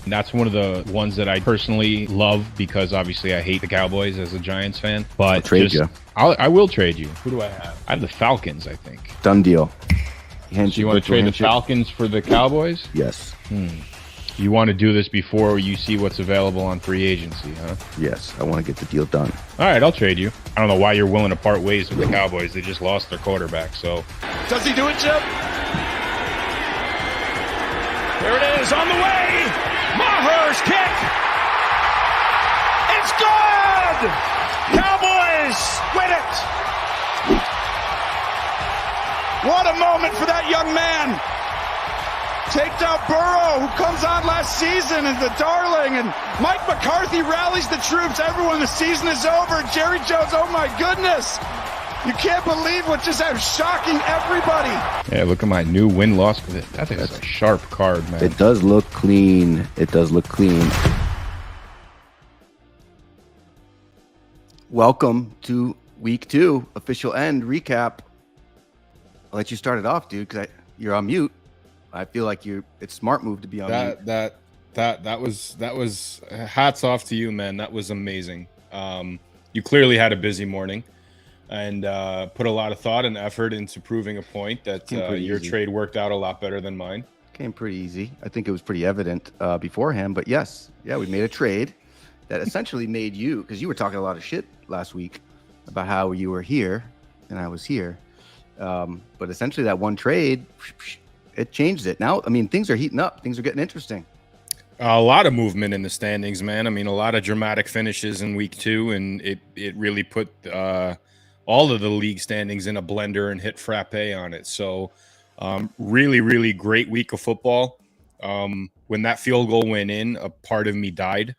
And that's one of the ones that I personally love because obviously I hate the Cowboys as a Giants fan. But I'll trade you. I will trade you. Who do I have? I have the Falcons, I think. Done deal. So you want to trade the Falcons for the Cowboys? Yes. You want to do this before you see what's available on free agency, huh? Yes, I want to get the deal done. All right, I'll trade you. I don't know why you're willing to part ways with the Cowboys. They just lost their quarterback, so. Does he do it, Chip? There it is, on the way! Maher's kick! It's good! Cowboys win it! What a moment for that young man! Takes out Burrow, who comes on last season as the darling, and Mike McCarthy rallies the troops. Everyone, the season is over. Jerry Jones, oh my goodness! You can't believe what just happened, shocking everybody. Yeah, look at my new win-loss. I think that's a sharp card, man. It does look clean. It does look clean. Welcome to week 2, official end recap. I'll let you start it off, dude, because you're on mute. I feel like it's a smart move to be on mute. That was hats off to you, man. That was amazing. You clearly had a busy morning. And put a lot of thought and effort into proving a point that your trade worked out a lot better than mine. Came pretty easy. I think it was pretty evident beforehand. But yes, we made a trade that essentially made you, because you were talking a lot of shit last week about how you were here and I was here. But essentially that one trade, it changed it. Now, I mean, things are heating up. Things are getting interesting. A lot of movement in the standings, man. I mean, a lot of dramatic finishes in week 2, and it really put all of the league standings in a blender and hit frappe on it. So really, really great week of football. When that field goal went in, a part of me died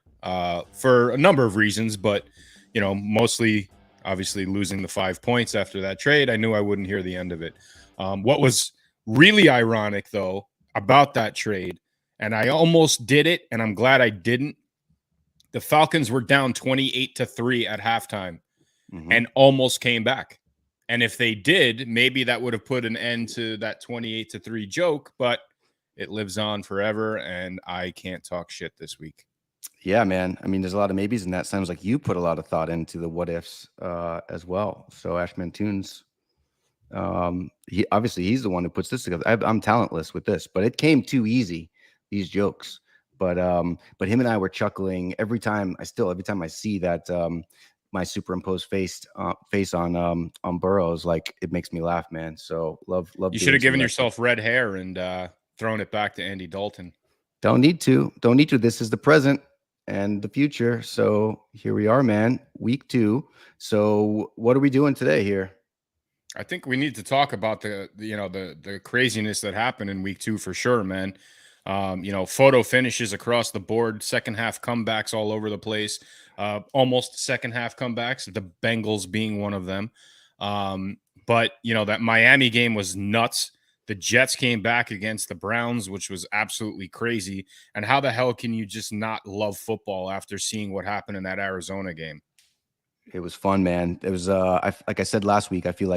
for a number of reasons, but, mostly obviously losing the 5 points after that trade. I knew I wouldn't hear the end of it. What was really ironic, though, about that trade, and I almost did it, and I'm glad I didn't, the Falcons were down 28-3 at halftime. And almost came back. And if they did, maybe that would have put an end to that 28-3 joke, but it lives on forever, and I can't talk shit this week. Yeah, man. I mean, there's a lot of maybes, and that sounds like you put a lot of thought into the what ifs as well. So Ashman Toons, he's the one who puts this together. I'm talentless with this, but it came too easy, these jokes. But him and I were chuckling every time I see that my superimposed face on Burrows, like, it makes me laugh, man. So love. You should have given yourself red hair and thrown it back to Andy Dalton. Don't need to. This is the present and the future. So here we are, man. Week 2. So what are we doing today here? I think we need to talk about the craziness that happened in week 2 for sure, man. Photo finishes across the board, second half comebacks all over the place. Almost second half comebacks, the Bengals being one of them. But that Miami game was nuts. The Jets came back against the Browns, which was absolutely crazy. And how the hell can you just not love football after seeing what happened in that Arizona game? It was fun, man. It was like I said last week, I feel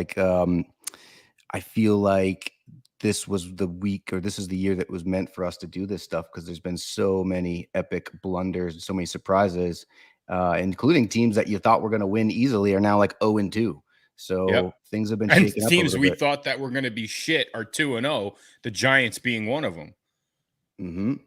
like this was the week, or this is the year that was meant for us to do this stuff, because there's been so many epic blunders and so many surprises, including teams that you thought were going to win easily are now like 0-2. So things have been shaking up. Teams we thought that were going to be shit are 2-0. The Giants being one of them.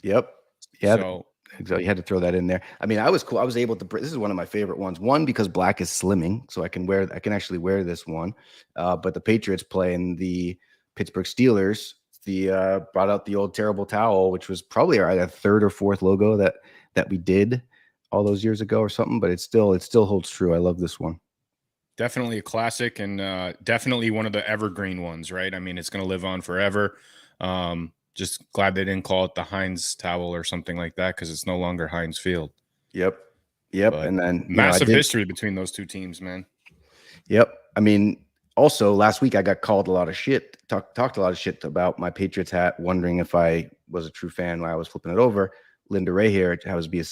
Yep. Yeah. So you had to throw that in there. I mean, I was cool. I was able to. This is one of my favorite ones. One, because black is slimming, so I can actually wear this one. But the Patriots playing the Pittsburgh Steelers, brought out the old terrible towel, which was probably our third or fourth logo that we did all those years ago or something. But it still holds true. I love this one. Definitely a classic, and definitely one of the evergreen ones, right? I mean, it's going to live on forever. Just glad they didn't call it the Heinz towel or something like that, because it's no longer Heinz Field. Yep. But and then massive history between those two teams, man. Yep. I mean, also last week I got called a lot of shit, talked a lot of shit about my Patriots hat, wondering if I was a true fan while I was flipping it over. Linda Ray here happens to be a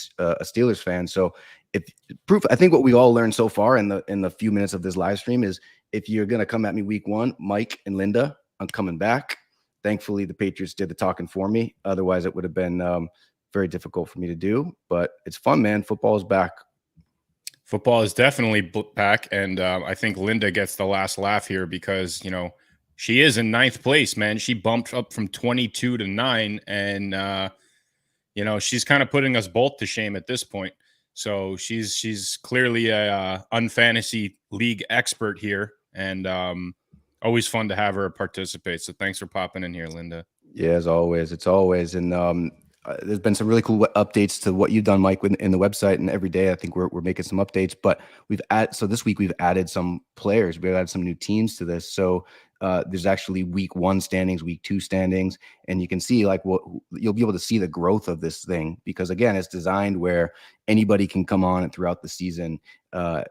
Steelers fan. So I think what we all learned so far in the few minutes of this live stream is, if you're going to come at me week 1, Mike and Linda, I'm coming back. Thankfully, the Patriots did the talking for me. Otherwise, it would have been very difficult for me to do. But it's fun, man. Football is back. Football is definitely back, and I think Linda gets the last laugh here because, you know, she is in 9th place, man. She bumped up from 22 to 9, and you know, she's kind of putting us both to shame at this point. So she's clearly a unfantasy league expert here, and always fun to have her participate. So thanks for popping in here, Linda. Yeah, as always, it's always. And there's been some really cool updates to what you've done, Mike, in the website. And every day, I think we're making some updates. But so this week we've added some players. We've added some new teams to this. So there's actually week 1 standings, week 2 standings, and you can see like what you'll be able to see the growth of this thing, because again, it's designed where anybody can come on and throughout the season. But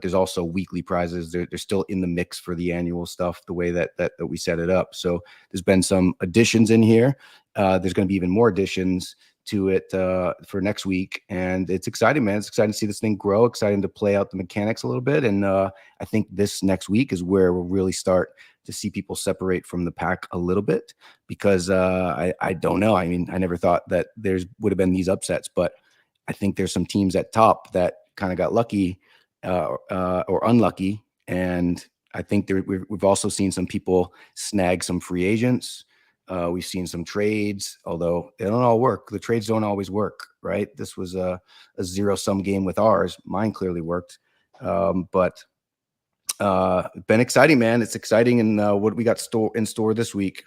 there's also weekly prizes. They're still in the mix for the annual stuff, the way that we set it up. So there's been some additions in here. There's going to be even more additions to it for next week, and it's exciting, man. It's exciting to see this thing grow, exciting to play out the mechanics a little bit. And I think this next week is where we'll really start to see people separate from the pack a little bit, because I don't know. I mean, I never thought that would have been these upsets, but I think there's some teams at top that kind of got lucky or unlucky. And I think we've also seen some people snag some free agents. We've seen some trades, although they don't all work. The trades don't always work, right? This was a zero-sum game with ours. Mine clearly worked. But been exciting, man. It's exciting. And what we got in store this week.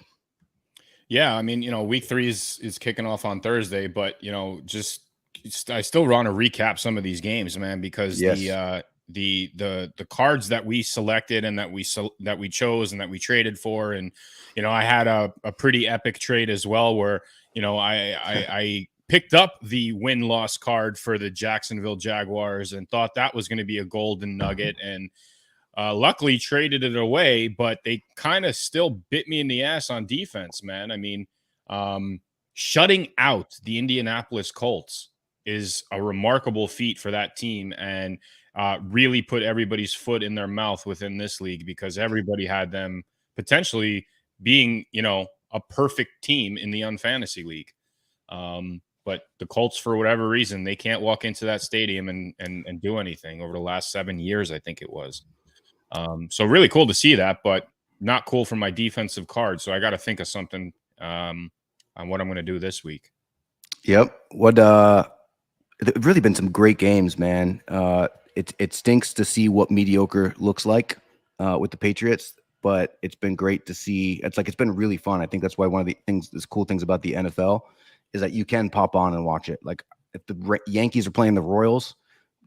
Yeah, I mean, you know, week 3 is kicking off on Thursday, but, you know, I still want to recap some of these games, man, because yes. the cards that we selected and that we chose and that we traded for, and you know, I had a pretty epic trade as well where, you know, I picked up the win-loss card for the Jacksonville Jaguars and thought that was going to be a golden nugget, and luckily traded it away, but they kind of still bit me in the ass on defense, man. I mean, shutting out the Indianapolis Colts is a remarkable feat for that team, and really put everybody's foot in their mouth within this league, because everybody had them potentially being, you know, a perfect team in the unfantasy league. But the Colts, for whatever reason, they can't walk into that stadium and do anything over the last 7 years, I think it was. So really cool to see that, but not cool for my defensive card. So I got to think of something on what I'm going to do this week. Yep. There've really been some great games, man. It stinks to see what mediocre looks like with the Patriots, but it's been great to see. It's been really fun. I think that's why one of the cool things about the NFL is that you can pop on and watch it. Like if the Yankees are playing the Royals,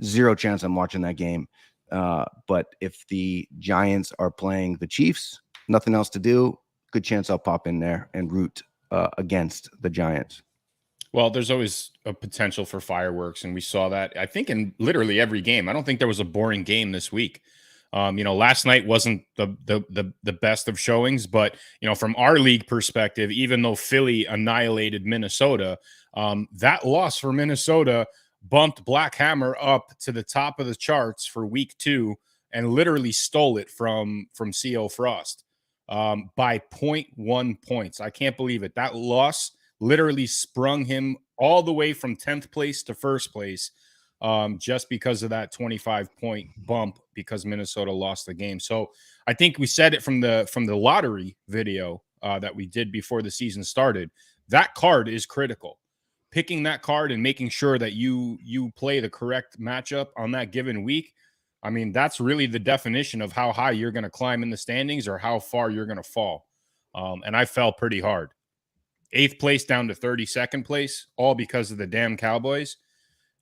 zero chance I'm watching that game. But if the Giants are playing the Chiefs, nothing else to do, good chance I'll pop in there and root against the Giants. Well, there's always a potential for fireworks, and we saw that, I think, in literally every game. I don't think there was a boring game this week. You know, last night wasn't the best of showings, but, you know, from our league perspective, even though Philly annihilated Minnesota, that loss for Minnesota bumped Black Hammer up to the top of the charts for week 2 and literally stole it from CO Frost by 0.1 points. I can't believe it. That loss literally sprung him all the way from 10th place to 1st place just because of that 25-point bump, because Minnesota lost the game. So I think we said it from the lottery video that we did before the season started. That card is critical. Picking that card and making sure that you play the correct matchup on that given week, I mean, that's really the definition of how high you're going to climb in the standings or how far you're going to fall. And I fell pretty hard. 8th place down to 32nd place, all because of the damn Cowboys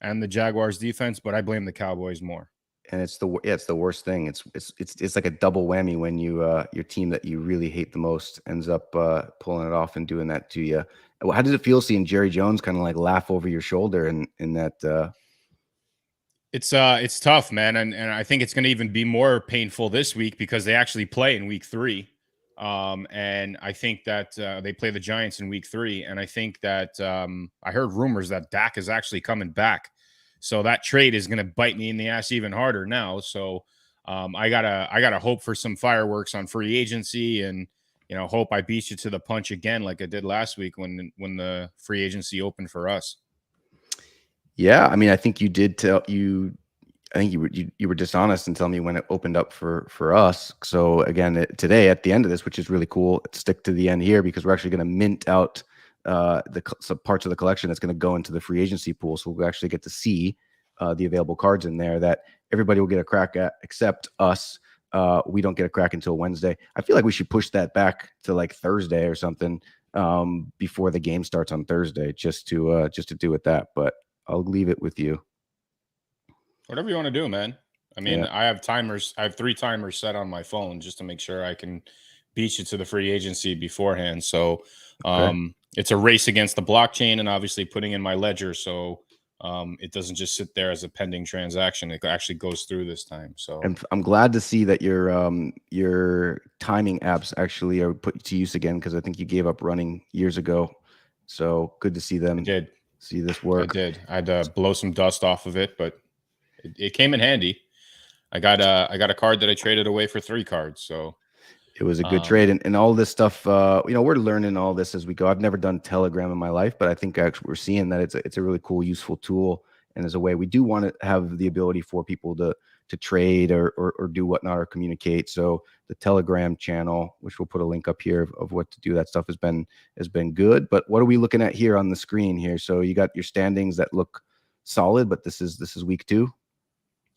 and the Jaguars defense, but I blame the Cowboys more. And it's the worst thing. It's like a double whammy when your team that you really hate the most ends up pulling it off and doing that to you. How did it feel seeing Jerry Jones kind of like laugh over your shoulder in that? It's tough, man, and I think it's going to even be more painful this week because they actually play in week 3. And I think that they play the Giants in week 3. And I think that I heard rumors that Dak is actually coming back. So that trade is going to bite me in the ass even harder now. So I gotta hope for some fireworks on free agency and, hope I beat you to the punch again, like I did last week when the free agency opened for us. Yeah, I mean, I think you did tell you. I think you were dishonest in telling me when it opened up for us. So again, today at the end of this, which is really cool, stick to the end here because we're actually going to mint out some parts of the collection that's going to go into the free agency pool. So we'll actually get to see the available cards in there that everybody will get a crack at, except us. We don't get a crack until Wednesday. I feel like we should push that back to like Thursday or something before the game starts on Thursday, just to do with that. But I'll leave it with you. Whatever you want to do, man. I mean, Yeah. I have timers. I have 3 timers set on my phone just to make sure I can beat you to the free agency beforehand. So it's a race against the blockchain and obviously putting in my ledger. So it doesn't just sit there as a pending transaction. It actually goes through this time. So I'm glad to see that your timing apps actually are put to use again, because I think you gave up running years ago. So good to see them. I did see this work. I did. I had to blow some dust off of it, but it came in handy. I got a card that I traded away for 3 cards. So it was a good trade. And all this stuff, we're learning all this as we go. I've never done Telegram in my life, but I think actually we're seeing that it's a really cool, useful tool. And as a way, we do want to have the ability for people to trade or do whatnot or communicate. So the Telegram channel, which we'll put a link up here of what to do, that stuff has been good. But what are we looking at here on the screen here? So you got your standings that look solid, but this is week 2.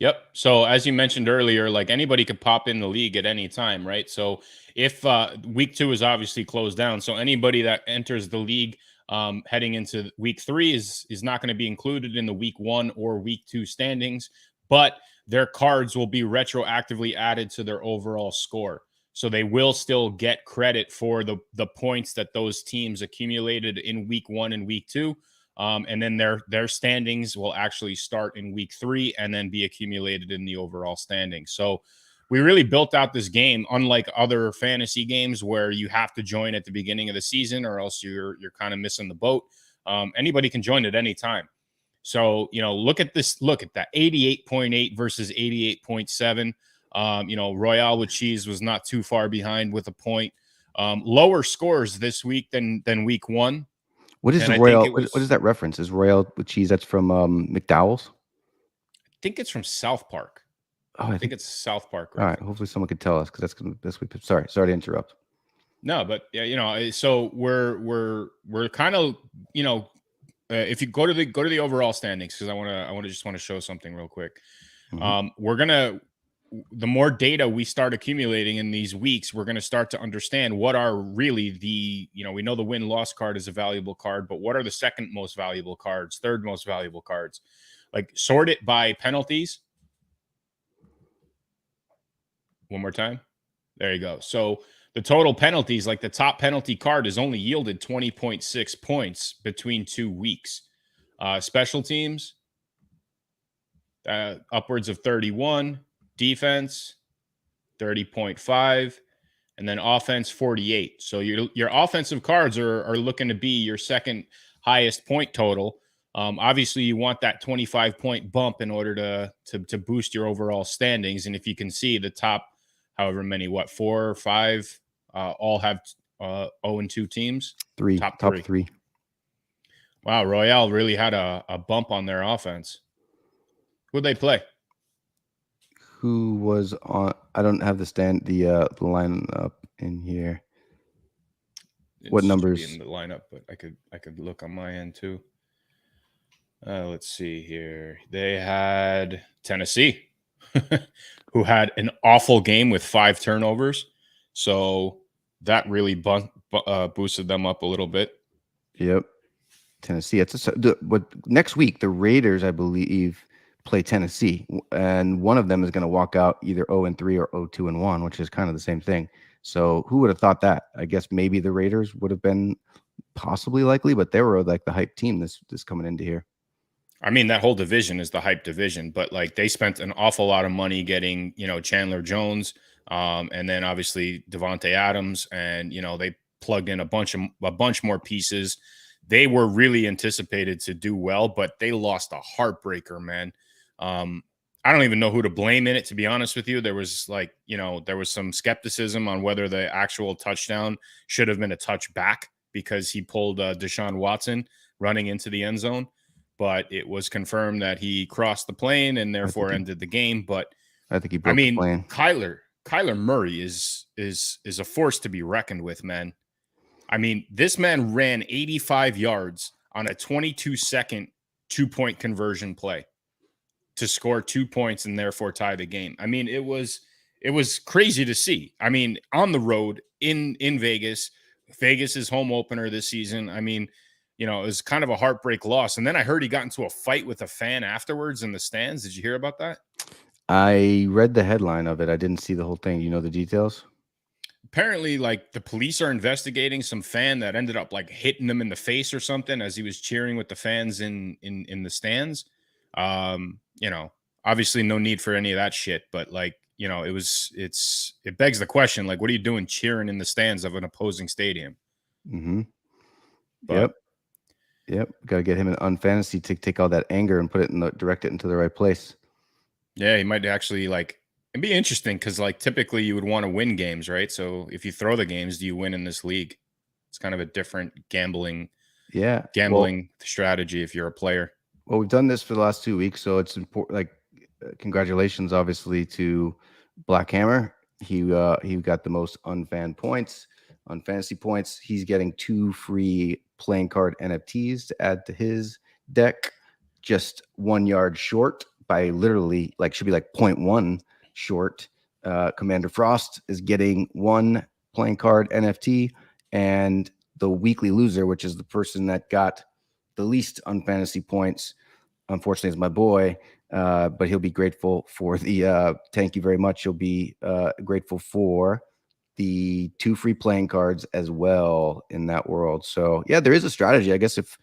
Yep. So as you mentioned earlier, like anybody could pop in the league at any time, right? So if week 2 is obviously closed down, so anybody that enters the league heading into week 3 is not going to be included in the week 1 or week 2 standings, but their cards will be retroactively added to their overall score. So they will still get credit for the points that those teams accumulated in week 1 and week 2. And then their standings will actually start in week 3 and then be accumulated in the overall standings. So we really built out this game, unlike other fantasy games where you have to join at the beginning of the season or else you're kind of missing the boat. Anybody can join at any time. So, look at that 88.8 versus 88.7. Royale with Cheese was not too far behind with a point. Lower scores this week than week 1. What is the Royale? What is that reference? Is Royale with Cheese? That's from McDowell's? I think it's from South Park. Oh, I think it's South Park. All right. Hopefully someone could tell us, because that's week. Sorry to interrupt. No, but yeah, so we're kind of, if you go to the overall standings, because I want to show something real quick. Mm-hmm. The more data we start accumulating in these weeks, we're going to start to understand what are really we know the win-loss card is a valuable card, but what are the second most valuable cards, third most valuable cards? Like, sort it by penalties. One more time. There you go. So the total penalties, like the top penalty card, has only yielded 20.6 points between 2 weeks. Special teams, upwards of 31. Defense 30.5, and then offense 48. So your offensive cards are looking to be your second highest point total. Obviously you want that 25-point bump in order to boost your overall standings. And if you can see the top, however many, 4 or 5, all have 0-2 teams. 3 top 3. Wow, Royale really had a bump on their offense. Who'd they play? Who was on? I don't have the line up in here. What numbers in the lineup? But I could look on my end too. Let's see here. They had Tennessee, who had an awful game with 5 turnovers. So that really boosted them up a little bit. Yep, Tennessee. Next week the Raiders, I believe, play Tennessee, and one of them is going to walk out either 0-3 or 0-2-1, which is kind of the same thing. So who would have thought that? I guess maybe the Raiders would have been possibly likely, but they were like the hype team this coming into here. I mean, that whole division is the hype division, but like they spent an awful lot of money getting, Chandler Jones, and then obviously Devontae Adams, and they plugged in a bunch more pieces. They were really anticipated to do well, but they lost a heartbreaker, man. I don't even know who to blame in it, to be honest with you. There was there was some skepticism on whether the actual touchdown should have been a touchback because he pulled Deshaun Watson running into the end zone. But it was confirmed that he crossed the plane and therefore ended the game. But I think he broke the plane. Kyler Murray is a force to be reckoned with, man. I mean, this man ran 85 yards on a 22-second 2-point conversion play to score 2 points and therefore tie the game. I mean, it was crazy to see. I mean, on the road in Vegas, Vegas's home opener this season. I mean, it was kind of a heartbreak loss. And then I heard he got into a fight with a fan afterwards in the stands. Did you hear about that? I read the headline of it. I didn't see the whole thing. You know the details? Apparently, like, the police are investigating some fan that ended up like hitting him in the face or something as he was cheering with the fans in the stands. Obviously no need for any of that shit, but like, it begs the question, like, what are you doing cheering in the stands of an opposing stadium? Mm-hmm. Yep. Got to get him in UNfantasy to take all that anger and direct it into the right place. Yeah, he might actually it'd be interesting because typically you would want to win games, right? So if you throw the games, do you win in this league? It's kind of a different gambling strategy if you're a player. Well, we've done this for the last 2 weeks, so it's important. Congratulations, obviously, to Black Hammer. He got the most UNfantasy points. He's getting 2 free playing card NFTs to add to his deck. Just 1 yard short by literally should be 0.1 short. Commander Frost is getting 1 playing card NFT, and the weekly loser, which is the person that got the least UNfantasy points, unfortunately, is my boy. But he'll be grateful for the thank you very much. He'll be grateful for the 2 free playing cards as well in that world. So yeah, there is a strategy. I guess if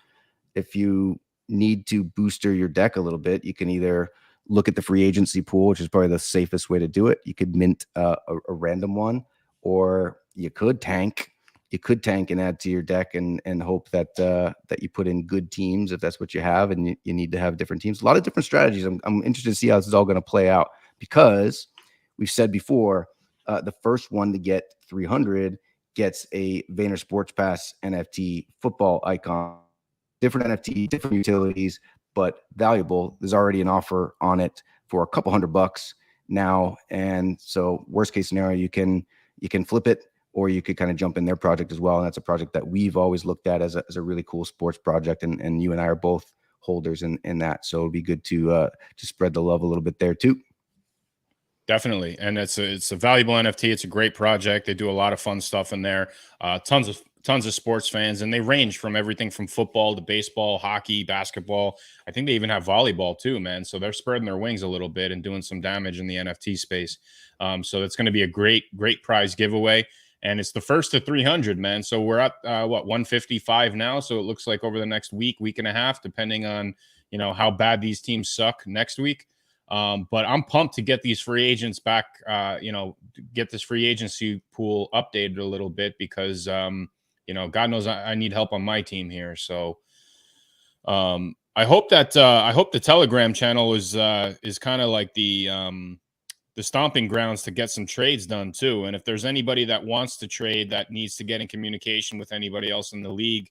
you need to booster your deck a little bit, you can either look at the free agency pool, which is probably the safest way to do it. You could mint a random one, or you could tank. You could tank and add to your deck and hope that you put in good teams if that's what you have, and you need to have different teams. A lot of different strategies. I'm interested to see how this is all going to play out, because we've said before, the first one to get 300 gets a Vayner Sports Pass NFT football icon. Different NFT, different utilities, but valuable. There's already an offer on it for a couple $100 now, and so worst case scenario, you can flip it, or you could kind of jump in their project as well. And that's a project that we've always looked at as a really cool sports project. And you and I are both holders in that. So it'd be good to spread the love a little bit there too. Definitely. And it's a valuable NFT. It's a great project. They do a lot of fun stuff in there. Tons of sports fans, and they range from everything from football to baseball, hockey, basketball. I think they even have volleyball too, man. So they're spreading their wings a little bit and doing some damage in the NFT space. So it's going to be a great prize giveaway. And it's the first to 300, man. So we're at 155 now. So it looks like over the next week and a half, depending on how bad these teams suck next week. But I'm pumped to get these free agents back. Get this free agency pool updated a little bit, because God knows I need help on my team here. So I hope the Telegram channel is kind of like the stomping grounds to get some trades done too. And if there's anybody that wants to trade that needs to get in communication with anybody else in the league,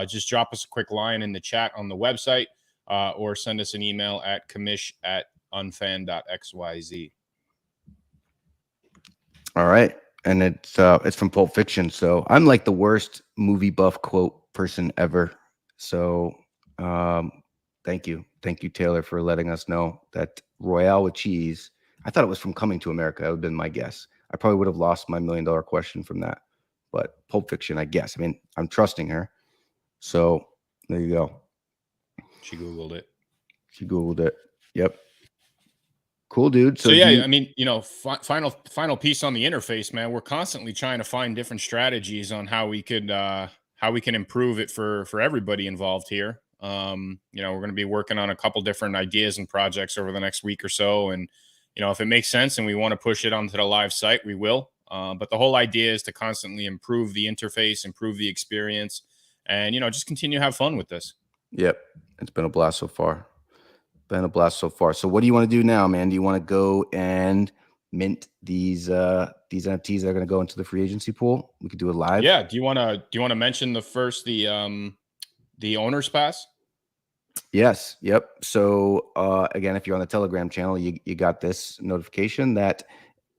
just drop us a quick line in the chat on the website, or send us an email at commish@unfan.xyz. All right. And it's from Pulp Fiction. So I'm like the worst movie buff quote person ever. So thank you, Taylor, for letting us know that Royale with cheese. I thought it was from Coming to America. That would have been my guess. I probably would have lost my $1 million question from that. But Pulp Fiction, I guess. I mean, I'm trusting her. So there you go. She Googled it. Yep. Cool, dude. So yeah, I mean, final piece on the interface, man. We're constantly trying to find different strategies on how we can improve it for everybody involved here. We're going to be working on a couple different ideas and projects over the next week or so, and if it makes sense and we want to push it onto the live site, we will. But the whole idea is to constantly improve the interface, improve the experience, and just continue to have fun with this. Yep, it's been a blast so far. Been a blast so far. So what do you want to do now, man? Do you want to go and mint these NFTs that are going to go into the free agency pool? We could do it live. Yeah. Do you want to mention the owner's pass? Yes. Yep. So again, if you're on the Telegram channel, you got this notification that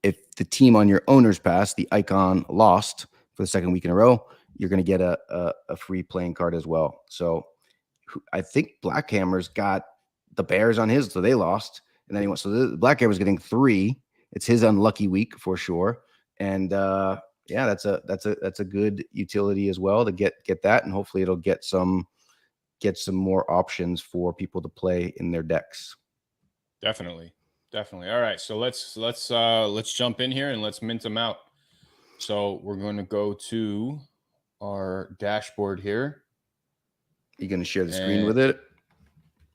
if the team on your owner's pass, the icon lost for the second week in a row, you're going to get a free playing card as well. So I think Blackhammer's got the Bears on his, so they lost, and then he went. So the Blackhammer's getting 3. It's his unlucky week for sure, and yeah, that's a good utility as well to get that, and hopefully it'll get some more options for people to play in their decks. Definitely. All right, so let's jump in here and let's mint them out. So we're going to go to our dashboard here. You going to share the screen with it?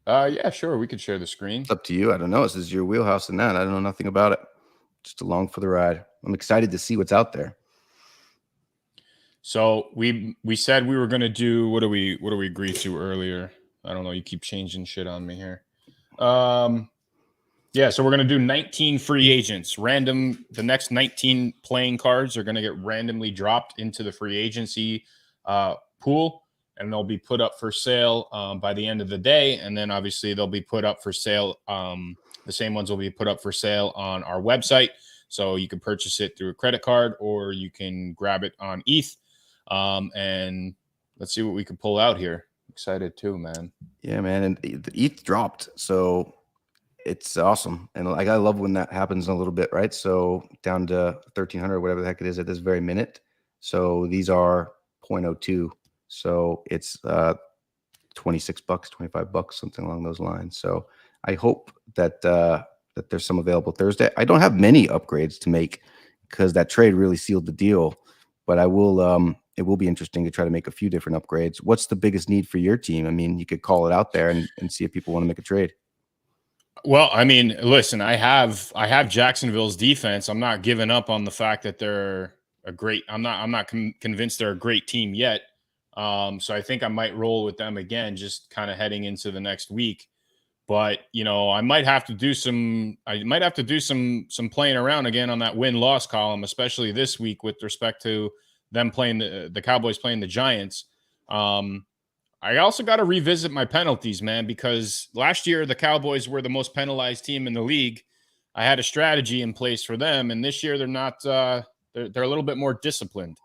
Yeah, sure. We could share the screen. It's up to you. I don't know. This is your wheelhouse in that. I don't know nothing about it. Just along for the ride. I'm excited to see what's out there. So we said we were going to do, what do we agree to earlier? I don't know. You keep changing shit on me here. Yeah, so we're going to do 19 free agents. Random. The next 19 playing cards are going to get randomly dropped into the free agency pool. And they'll be put up for sale by the end of the day. And then obviously they'll be put up for sale. The same ones will be put up for sale on our website. So you can purchase it through a credit card or you can grab it on ETH. And let's see what we can pull out here. Excited too, man. Yeah, man. And the ETH dropped. So it's awesome. And like, I love when that happens a little bit, right? So down to 1,300, whatever the heck it is at this very minute. So these are 0.02. So it's $26, $25, something along those lines. So I hope that that there's some available Thursday. I don't have many upgrades to make because that trade really sealed the deal. But I will. It will be interesting to try to make a few different upgrades. What's the biggest need for your team? I mean, you could call it out there and see if people want to make a trade. Well, I mean, listen, I have Jacksonville's defense. I'm not giving up on the fact that they're a great. I'm not convinced they're a great team yet. So I think I might roll with them again, just kind of heading into the next week. But I might have to do some playing around again on that win-loss column, especially this week with respect to them playing the Cowboys playing the Giants. I also got to revisit my penalties, man, because last year the Cowboys were the most penalized team in the league. I had a strategy in place for them, and this year they're not. They're a little bit more disciplined.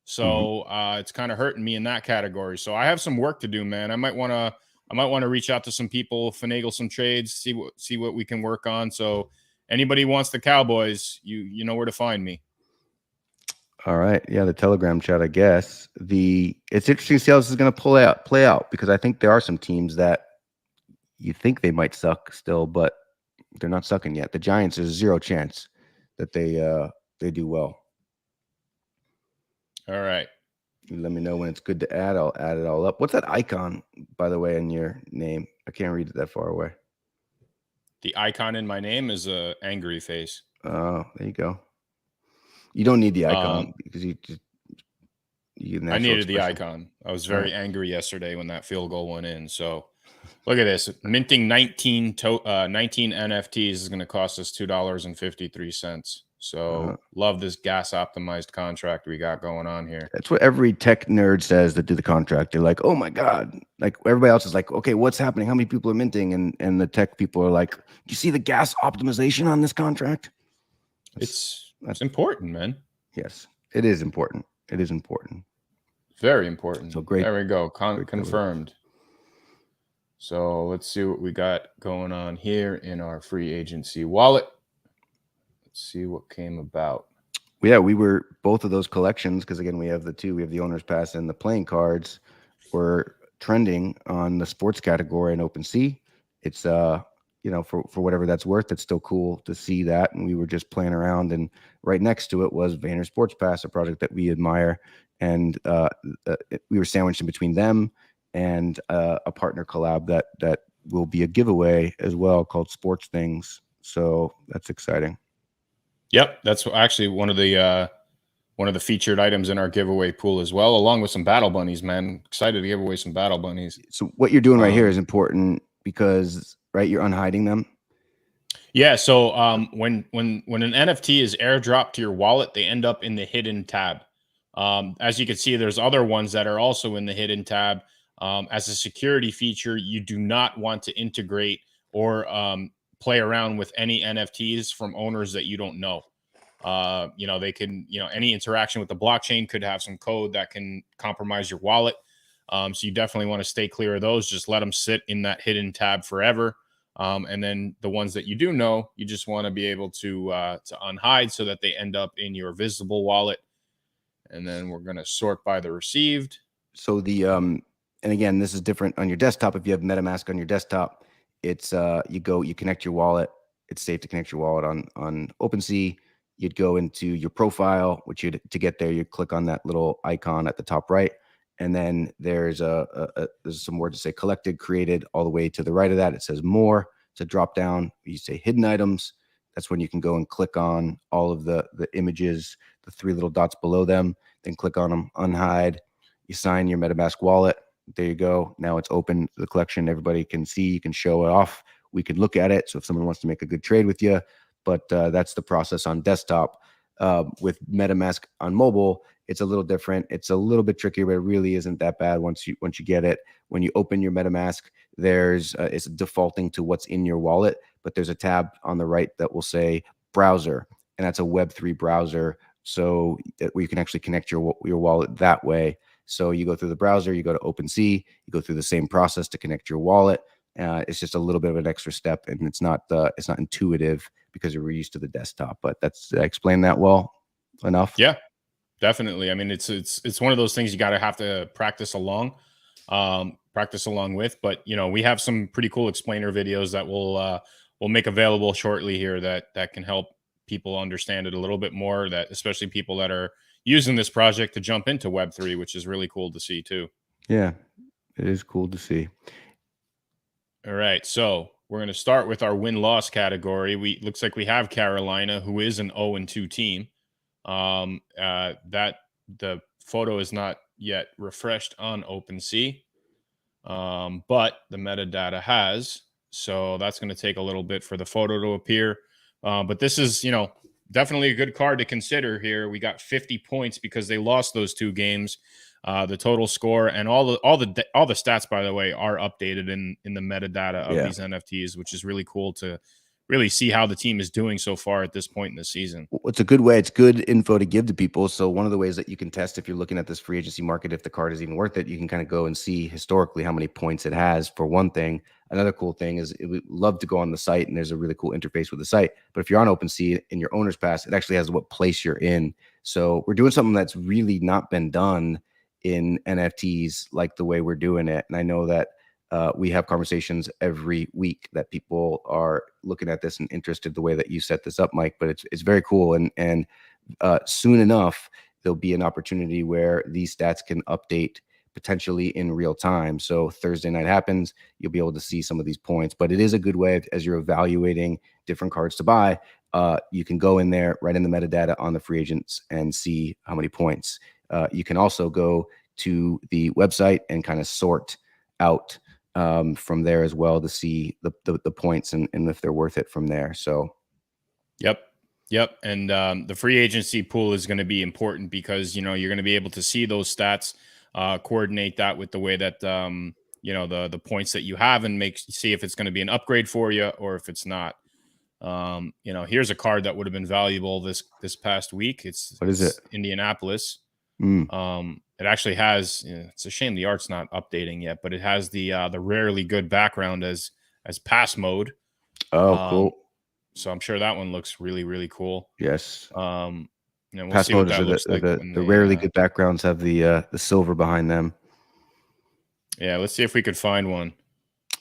So it's kind of hurting me in that category. So I have some work to do, man. I might want to reach out to some people, finagle some trades, see what we can work on. So anybody who wants the Cowboys, you know where to find me. All right. Yeah, the Telegram chat, I guess. It's interesting to see how this is going to play out because I think there are some teams that you think they might suck still, but they're not sucking yet. The Giants, there's 0 chance that they do well. All right. You let me know when it's good to add. I'll add it all up. What's that icon, by the way, in your name? I can't read it that far away. The icon in my name is a angry face. Oh, there you go. You don't need the icon because you I needed the icon. I was very angry yesterday when that field goal went in. So look at this. Minting 19 NFTs is going to cost us $2.53. So love this gas optimized contract we got going on here. That's what every tech nerd says that do the contract. They're like, oh my God. Like everybody else is like, okay, what's happening? How many people are minting? And the tech people are like, do you see the gas optimization on this contract? It's important, man. Yes, it is important. It is important. Very important. So great. There we go. Confirmed. So let's see what we got going on here in our free agency wallet. Let's see what came about. Yeah, we were both of those collections because again, we have the two. We have the owner's pass and the playing cards. Were trending on the sports category in OpenSea. It's for whatever that's worth, it's still cool to see that. And we were just playing around, and right next to it was Vayner Sports Pass, a project that we admire, and we were sandwiched in between them and a partner collab that will be a giveaway as well called Sports Things. So that's exciting. Yep, that's actually one of the featured items in our giveaway pool as well, along with some battle bunnies, man. Excited to give away some battle bunnies. So what you're doing right here is important because right? You're unhiding them. Yeah. So when an NFT is airdropped to your wallet, they end up in the hidden tab. As you can see, there's other ones that are also in the hidden tab. As a security feature, you do not want to integrate or play around with any NFTs from owners that you don't know. They can, any interaction with the blockchain could have some code that can compromise your wallet. So you definitely want to stay clear of those. Just let them sit in that hidden tab forever. And then the ones that you do know, you just want to be able to unhide so that they end up in your visible wallet. And then we're going to sort by the received. So and again, this is different on your desktop. If you have MetaMask on your desktop, it's you connect your wallet. It's safe to connect your wallet on OpenSea. You'd go into your profile, to get there, you click on that little icon at the top right. And then there's there's some words to say collected, created, all the way to the right of that. It says more. It's a drop down. You say hidden items. That's when you can go and click on all of the images, the 3 little dots below them, then click on them, unhide. You sign your MetaMask wallet. There you go. Now it's open to the collection. Everybody can see. You can show it off. We can look at it. So if someone wants to make a good trade with you, but that's the process on desktop. With MetaMask on mobile, it's a little different. It's a little bit trickier, but it really isn't that bad once you get it. When you open your MetaMask, there's it's defaulting to what's in your wallet, but there's a tab on the right that will say browser, and that's a Web3 browser, so that you can actually connect your wallet that way. So you go through the browser, you go to OpenSea, you go through the same process to connect your wallet. It's just a little bit of an extra step, and it's not intuitive because we're used to the desktop. But did I explain that well enough? Yeah, definitely. I mean, it's one of those things you have to practice along with. But we have some pretty cool explainer videos that we'll make available shortly here that can help people understand it a little bit more. That especially people that are using this project to jump into Web3, which is really cool to see too. Yeah, it is cool to see. All right, so we're going to start with our win-loss category. Looks like we have Carolina, who is an 0-2 team. That the photo is not yet refreshed on OpenSea, but the metadata has. So that's going to take a little bit for the photo to appear. But this is, definitely a good card to consider here. We got 50 points because they lost those 2 games. The total score and all the stats, by the way, are updated in the metadata of these NFTs, which is really cool to really see how the team is doing so far at this point in the season. It's a good way. It's good info to give to people. So one of the ways that you can test if you're looking at this free agency market, if the card is even worth it, you can kind of go and see historically how many points it has, for one thing. Another cool thing is it would love to go on the site, and there's a really cool interface with the site. But if you're on OpenSea in your owner's pass, it actually has what place you're in. So we're doing something that's really not been done in NFTs like the way we're doing it. And I know that we have conversations every week that people are looking at this and interested the way that you set this up, Mike. But it's very cool, and soon enough there'll be an opportunity where these stats can update potentially in real time. So Thursday night happens, you'll be able to see some of these points. But it is a good way as you're evaluating different cards to buy. You can go in there, right in the metadata on the free agents, and see how many points. You can also go to the website and kind of sort out from there as well to see the points and if they're worth it from there. So, yep. And the free agency pool is going to be important because you're going to be able to see those stats, coordinate that with the way that the points that you have, and see if it's going to be an upgrade for you or if it's not. Here's a card that would have been valuable this past week. What is it? Indianapolis. It actually has. It's a shame the art's not updating yet, but it has the rarely good background as pass mode. Oh, cool. So I'm sure that one looks really, really cool. Yes. We'll pass see what mode that looks like. The rarely good backgrounds have the silver behind them. Yeah, let's see if we could find one.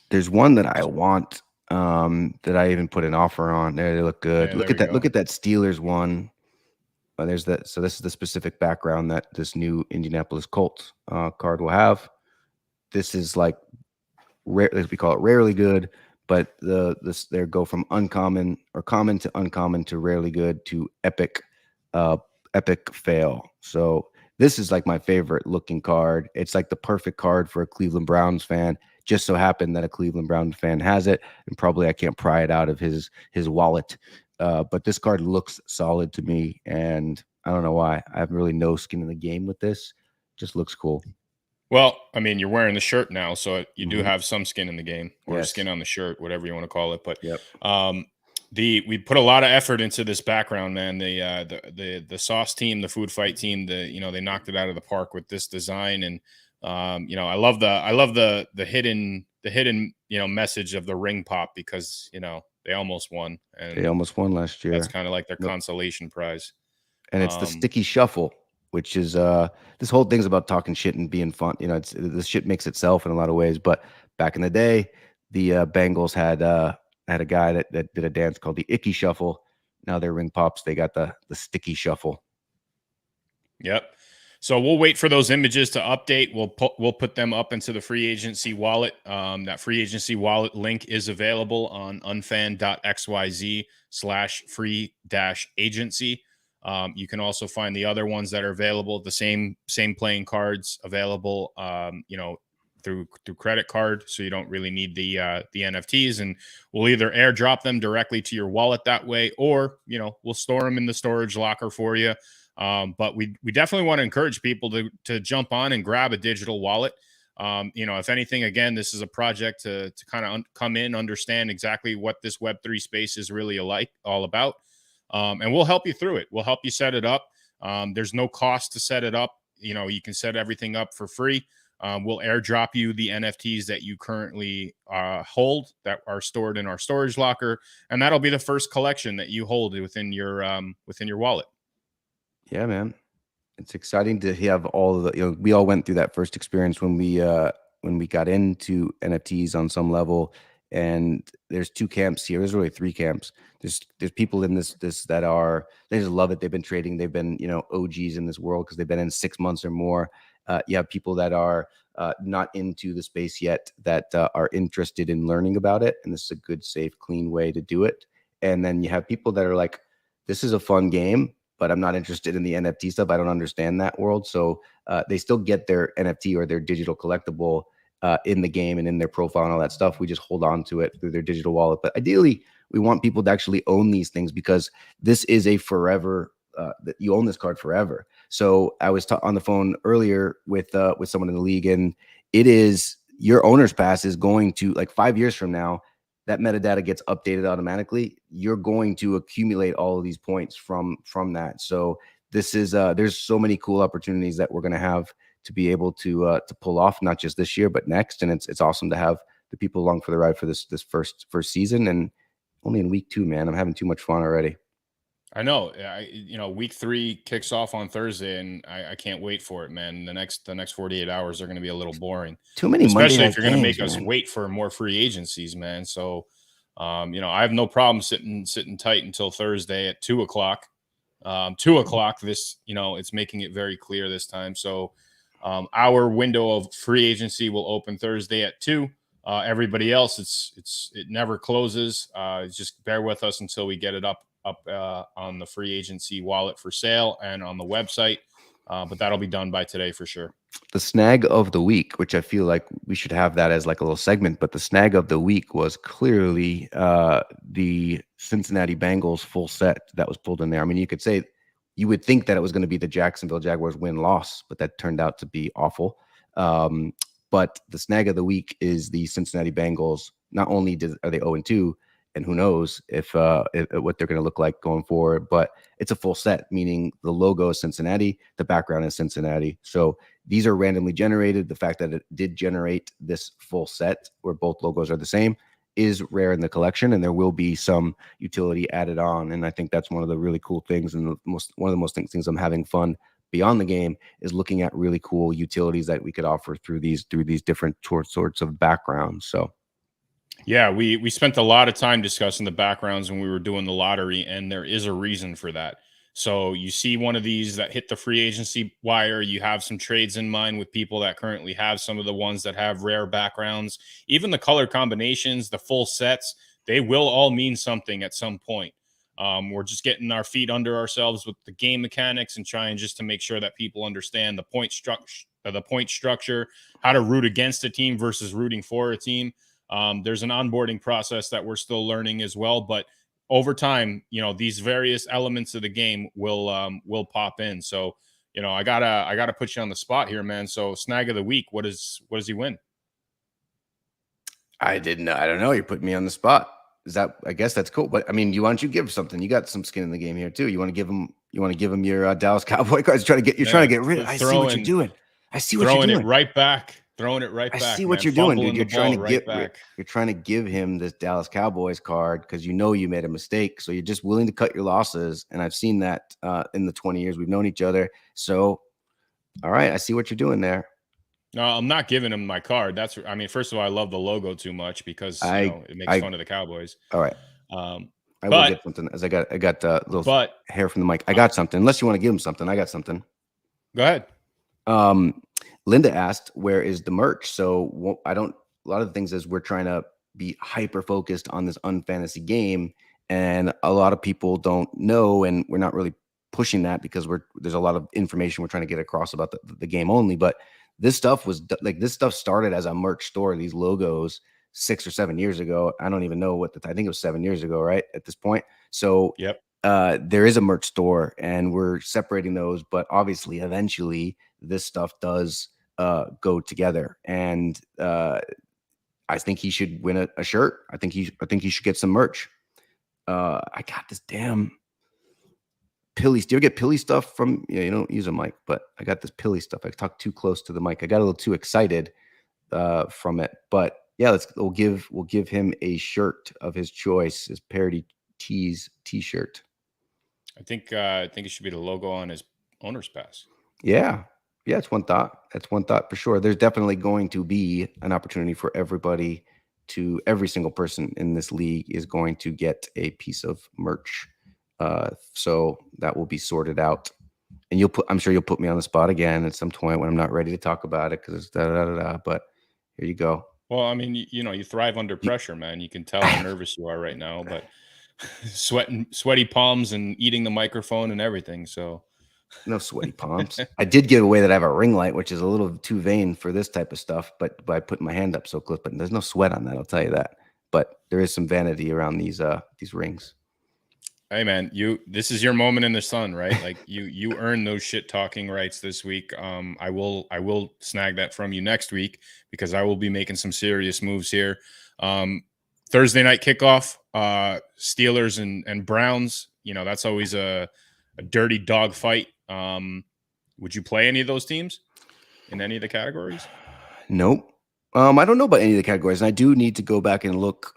There's one that I want. That I even put an offer on. There, they look good. Yeah, look at that. Look at that Steelers one. There's that. So this is the specific background that this new Indianapolis Colts card will have. This is like rare. We call it rarely good, but they go from uncommon or common to uncommon to rarely good to epic fail. So this is like my favorite looking card. It's like the perfect card for a Cleveland Browns fan. Just so happened that a Cleveland Brown fan has it, and probably I can't pry it out of his wallet. But this card looks solid to me, and I don't know why. I have really no skin in the game with this. Just looks cool. Well, I mean, you're wearing the shirt now, so you do have some skin in the game, or Yes. skin on the shirt, whatever you want to call it. But Yep. we put a lot of effort into this background, man. The sauce team, the food fight team, they knocked it out of the park with this design, and I love the hidden message of the ring pop, because they almost won, and They almost won last year. that's kind of like their consolation prize. And it's the sticky shuffle, which is this whole thing's about talking shit and being fun. This shit makes itself in a lot of ways. But back in the day, the Bengals had a guy that did a dance called the icky shuffle. Now their ring pops, they got the sticky shuffle. Yep. So we'll wait for those images to update. We'll put them up into the free agency wallet. That free agency wallet link is available on unfan.xyz/free-agency. You can also find the other ones that are available, the same playing cards available, through credit card. So you don't really need the NFTs, and we'll either airdrop them directly to your wallet that way, or, we'll store them in the storage locker for you. But we definitely want to encourage people to jump on and grab a digital wallet. If anything, again, this is a project to kind of come in, understand exactly what this Web3 space is really all about. And we'll help you through it. We'll help you set it up. There's no cost to set it up. You can set everything up for free. We'll airdrop you the NFTs that you currently hold that are stored in our storage locker, and that'll be the first collection that you hold within your wallet. Yeah, man. It's exciting to have all of the, we all went through that first experience when we got into NFTs on some level. And there's two camps here. There's really three camps. There's people in this that they just love it. They've been trading. They've been, OGs in this world because they've been in 6 months or more. You have people that are not into the space yet that are interested in learning about it. And this is a good, safe, clean way to do it. And then you have people that are like, this is a fun game, but I'm not interested in the NFT stuff. I don't understand that world. So they still get their NFT or their digital collectible in the game and in their profile and all that stuff. We just hold on to it through their digital wallet. But ideally, we want people to actually own these things, because this is a forever, that you own this card forever. So I was on the phone earlier with someone in the league, and it is, your owner's pass is going to, like, 5 years from now, that metadata gets updated automatically. You're going to accumulate all of these points from that. So this is there's so many cool opportunities that we're going to have to be able to pull off, not just this year but next. And it's awesome to have the people along for the ride for this first season, and only in week 2, man. I'm having too much fun already. I know. Week 3 kicks off on Thursday, and I can't wait for it, man. The next 48 hours are going to be a little boring. Too many, especially if you're going to make us wait for more free agencies, man. So, I have no problem sitting tight until Thursday at 2:00. 2:00. This, it's making it very clear this time. So, our window of free agency will open Thursday at 2. Everybody else, it never closes. Just bear with us until we get it up on the free agency wallet for sale and on the website. But that'll be done by today for sure. The snag of the week, which I feel like we should have that as like a little segment, but the snag of the week was clearly the Cincinnati Bengals full set that was pulled in there. I mean, you would think that it was going to be the Jacksonville Jaguars win-loss, but that turned out to be awful. But the snag of the week is the Cincinnati Bengals. Not only are they 0-2, and who knows if what they're going to look like going forward, but it's a full set, meaning the logo is Cincinnati, the background is Cincinnati. So these are randomly generated. The fact that it did generate this full set where both logos are the same is rare in the collection, and there will be some utility added on. And I think that's one of the really cool things, and one of the most things I'm having fun beyond the game is looking at really cool utilities that we could offer through these different sorts of backgrounds. So yeah, we spent a lot of time discussing the backgrounds when we were doing the lottery, and there is a reason for that. So you see one of these that hit the free agency wire, you have some trades in mind with people that currently have some of the ones that have rare backgrounds, even the color combinations, the full sets, they will all mean something at some point. We're just getting our feet under ourselves with the game mechanics and trying just to make sure that people understand the point the point structure, how to root against a team versus rooting for a team. There's an onboarding process that we're still learning as well, but over time, these various elements of the game will pop in. So, I gotta put you on the spot here, man. So, snag of the week, what does he win? I don't know. You put me on the spot. I guess that's cool. But I mean, why don't you give something? You got some skin in the game here too. You want to give him your Dallas Cowboy cards? Trying to get rid of. I see what you're doing. I see what you're doing. Throwing it right back. I see what you're doing, dude. You're trying to give him this Dallas Cowboys card because you made a mistake. So you're just willing to cut your losses. And I've seen that in the 20 years we've known each other. So, all right, I see what you're doing there. No, I'm not giving him my card. First of all, I love the logo too much because it makes fun of the Cowboys. All right. I will get something as I got a little hair from the mic. I got something. Unless you want to give him something, I got something. Go ahead. Linda asked, where is the merch? So a lot of the things is we're trying to be hyper focused on this unfantasy game. And a lot of people don't know, and we're not really pushing that because there's a lot of information we're trying to get across about the game only. But this stuff started as a merch store, these logos 6 or 7 years ago. I don't even know I think it was 7 years ago, right? At this point. So yep. There is a merch store and we're separating those, but obviously eventually this stuff does go together. And I think he should win a shirt. I think he should get some merch. I got this damn Pilly. Do you ever get Pilly stuff from? Yeah, you don't use a mic, but I got this Pilly stuff. I talked too close to the mic. I got a little too excited from it. But yeah, we'll give him a shirt of his choice, his Parody Tees T-shirt. I think it should be the logo on his owner's pass. Yeah, it's one thought. That's one thought for sure. There's definitely going to be an opportunity for every single person in this league is going to get a piece of merch. So that will be sorted out. And I'm sure you'll put me on the spot again at some point when I'm not ready to talk about it because it's but here you go. Well, I mean, you thrive under pressure, man. You can tell how nervous you are right now, but sweaty palms and eating the microphone and everything. So no sweaty palms. I did give away that I have a ring light, which is a little too vain for this type of stuff, but by putting my hand up so close, but there's no sweat on that. I'll tell you that, but there is some vanity around these rings. Hey man, this is your moment in the sun, right? Like you earned those shit talking rights this week. I will snag that from you next week because I will be making some serious moves here. Thursday night kickoff, Steelers and Browns. That's always a dirty dog fight. Would you play any of those teams in any of the categories? Nope. I don't know about any of the categories, and I do need to go back and look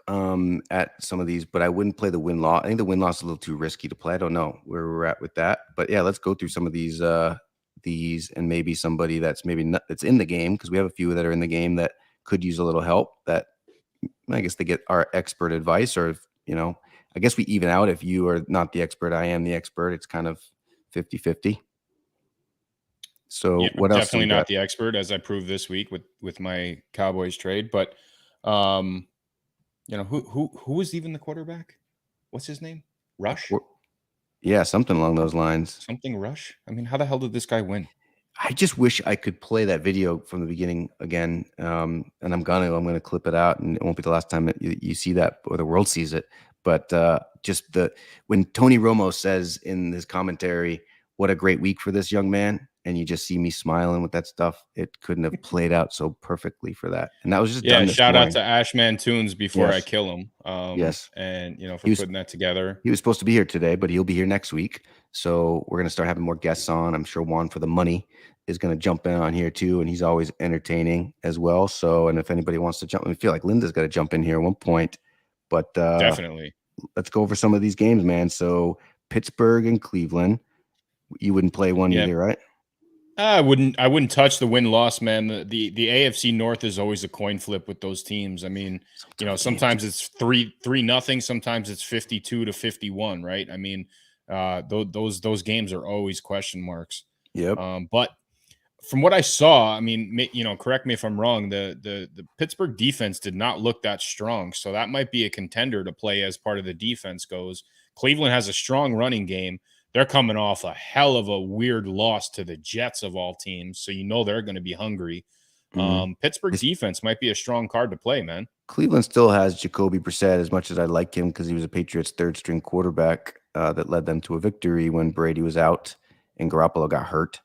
at some of these, but I wouldn't play the win-loss. I think the win-loss is a little too risky to play. I don't know where we're at with that, but yeah, let's go through some of these and maybe somebody that's that's in the game, because we have a few that are in the game that could use a little help. That I guess they get our expert advice, or I guess we even out. If you are not the expert, I am the expert. It's kind of 50-50. So yeah, what else? Definitely not the expert, as I proved this week with my Cowboys trade. But who was even the quarterback? What's his name? Rush? Yeah, something along those lines. Something Rush? I mean, how the hell did this guy win? I just wish I could play that video from the beginning again. And I'm gonna clip it out, and it won't be the last time that you see that or the world sees it. But when Tony Romo says in his commentary, "What a great week for this young man," and you just see me smiling with that stuff, it couldn't have played out so perfectly for that. And that was just done this shout morning. out to Ashman Tunes before I kill him. Yes, and for putting that together. He was supposed to be here today, but he'll be here next week. So we're gonna start having more guests on. I'm sure Juan for the money is gonna jump in on here too, and he's always entertaining as well. So, and if anybody wants to jump, I feel like Linda's got to jump in here at one point. But definitely, let's go over some of these games, man. So Pittsburgh and Cleveland. You wouldn't play one either, right? I wouldn't touch the win-loss, man. The AFC North is always a coin flip with those teams. I mean, sometimes it's 3-0, sometimes it's 52-51, right? I mean, those games are always question marks. Yep. But from what I saw, I mean, correct me if I'm wrong, the Pittsburgh defense did not look that strong, so that might be a contender to play as part of the defense goes. Cleveland has a strong running game. they're coming off a hell of a weird loss to the Jets of all teams. So, they're going to be hungry. Pittsburgh defense might be a strong card to play, man. Cleveland still has Jacoby Brissett, as much as I like him because he was a Patriots third string quarterback that led them to a victory when Brady was out and Garoppolo got hurt.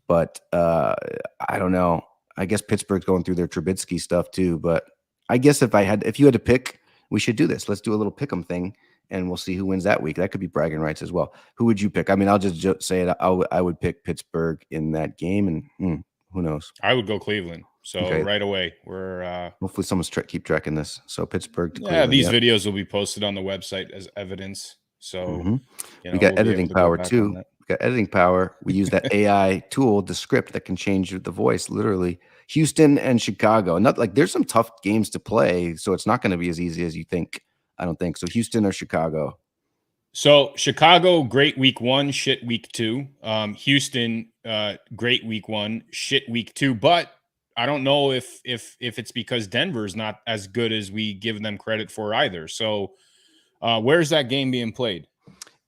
But I don't know. I guess Pittsburgh's going through their Trubisky stuff too. But I guess if you had to pick, we should do this. Let's do a little pick'em thing, and we'll see who wins that week. That could be bragging rights as well. Who would you pick? I mean, I'll just say it. I would pick Pittsburgh in that game, and who knows? I would go Cleveland. So Okay. Right away, we're hopefully someone's keep tracking this. So Pittsburgh to yeah, Cleveland. these videos will be posted on the website as evidence. So we got editing power too. We got editing power. We use that AI tool, the script that can change the voice literally. Houston and Chicago. Not like there's some tough games to play, so it's not going to be as easy as you think. I don't think so. Houston or Chicago. So Chicago, great week 1, shit week 2. Houston, great week 1, shit week 2. But I don't know if it's because Denver's not as good as we give them credit for either. So where's that game being played?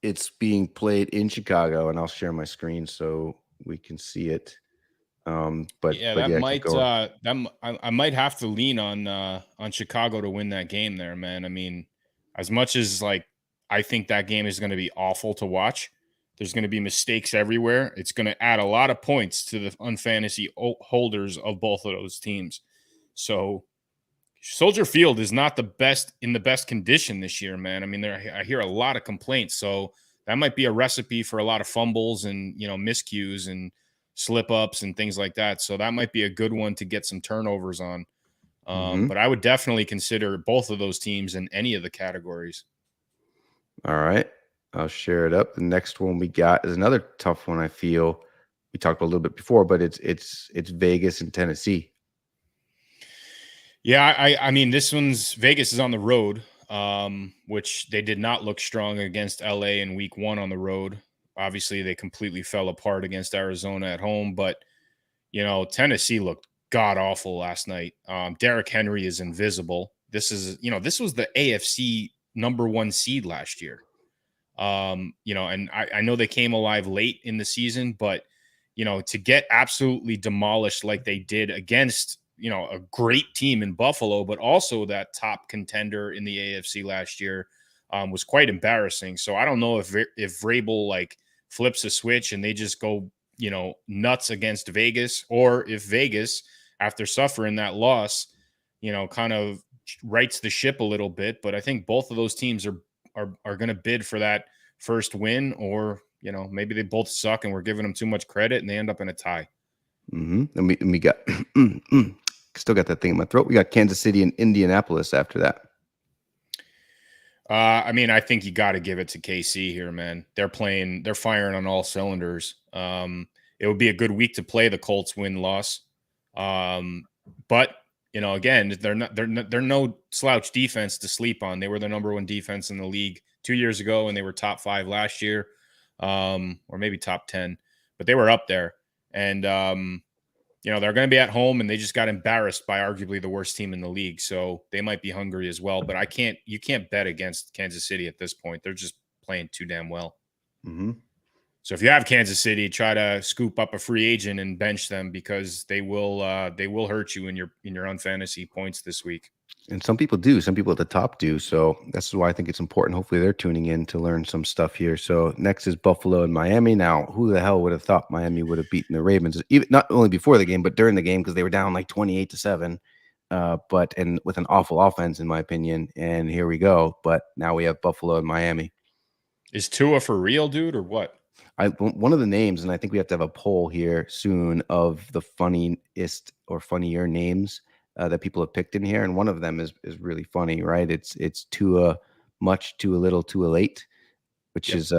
It's being played in Chicago, and I'll share my screen so we can see it. I might have to lean on Chicago to win that game there, man. I mean, as much as I think that game is going to be awful to watch. There's going to be mistakes everywhere. It's going to add a lot of points to the UNfantasy holders of both of those teams. So Soldier Field is not the best condition this year, man. I mean, I hear a lot of complaints. So that might be a recipe for a lot of fumbles and, miscues and slip ups and things like that. So that might be a good one to get some turnovers on. But I would definitely consider both of those teams in any of the categories. All right. I'll share it up. The next one we got is another tough one. I feel we talked about a little bit before, but it's Vegas and Tennessee. Yeah, I mean, Vegas is on the road, which they did not look strong against LA in week 1 on the road. Obviously, they completely fell apart against Arizona at home, but Tennessee looked god awful last night. Derrick Henry is invisible. This was the AFC #1 seed last year. And I know they came alive late in the season, but to get absolutely demolished like they did against a great team in Buffalo, but also that top contender in the AFC last year, was quite embarrassing. So I don't know if Vrabel flips a switch and they just go nuts against Vegas, or if Vegas, after suffering that loss, kind of rights the ship a little bit. But I think both of those teams are going to bid for that first win, or maybe they both suck and we're giving them too much credit and they end up in a tie. And we got still got that thing in my throat. We got Kansas City and Indianapolis after that. I mean, I think you got to give it to KC here, man. They're firing on all cylinders. It would be a good week to play the Colts win-loss. But again, they're no slouch defense to sleep on. They were the #1 defense in the league 2 years ago, and they were top 5 last year, or maybe top 10. But they were up there, and they're going to be at home, and they just got embarrassed by arguably the worst team in the league. So they might be hungry as well. But you can't bet against Kansas City at this point. They're just playing too damn well. So if you have Kansas City, try to scoop up a free agent and bench them, because they will hurt you in your UNfantasy points this week. And some people do. Some people at the top do. So that's why I think it's important. Hopefully they're tuning in to learn some stuff here. So next is Buffalo and Miami. Now, who the hell would have thought Miami would have beaten the Ravens, even not only before the game, but during the game, because they were down 28-7, and with an awful offense, in my opinion. And here we go. But now we have Buffalo and Miami. Is Tua for real, dude, or what? One of the names, and I think we have to have a poll here soon of the funniest or funnier names that people have picked in here, and one of them is really funny, right? It's Tua much, too little, too late, which is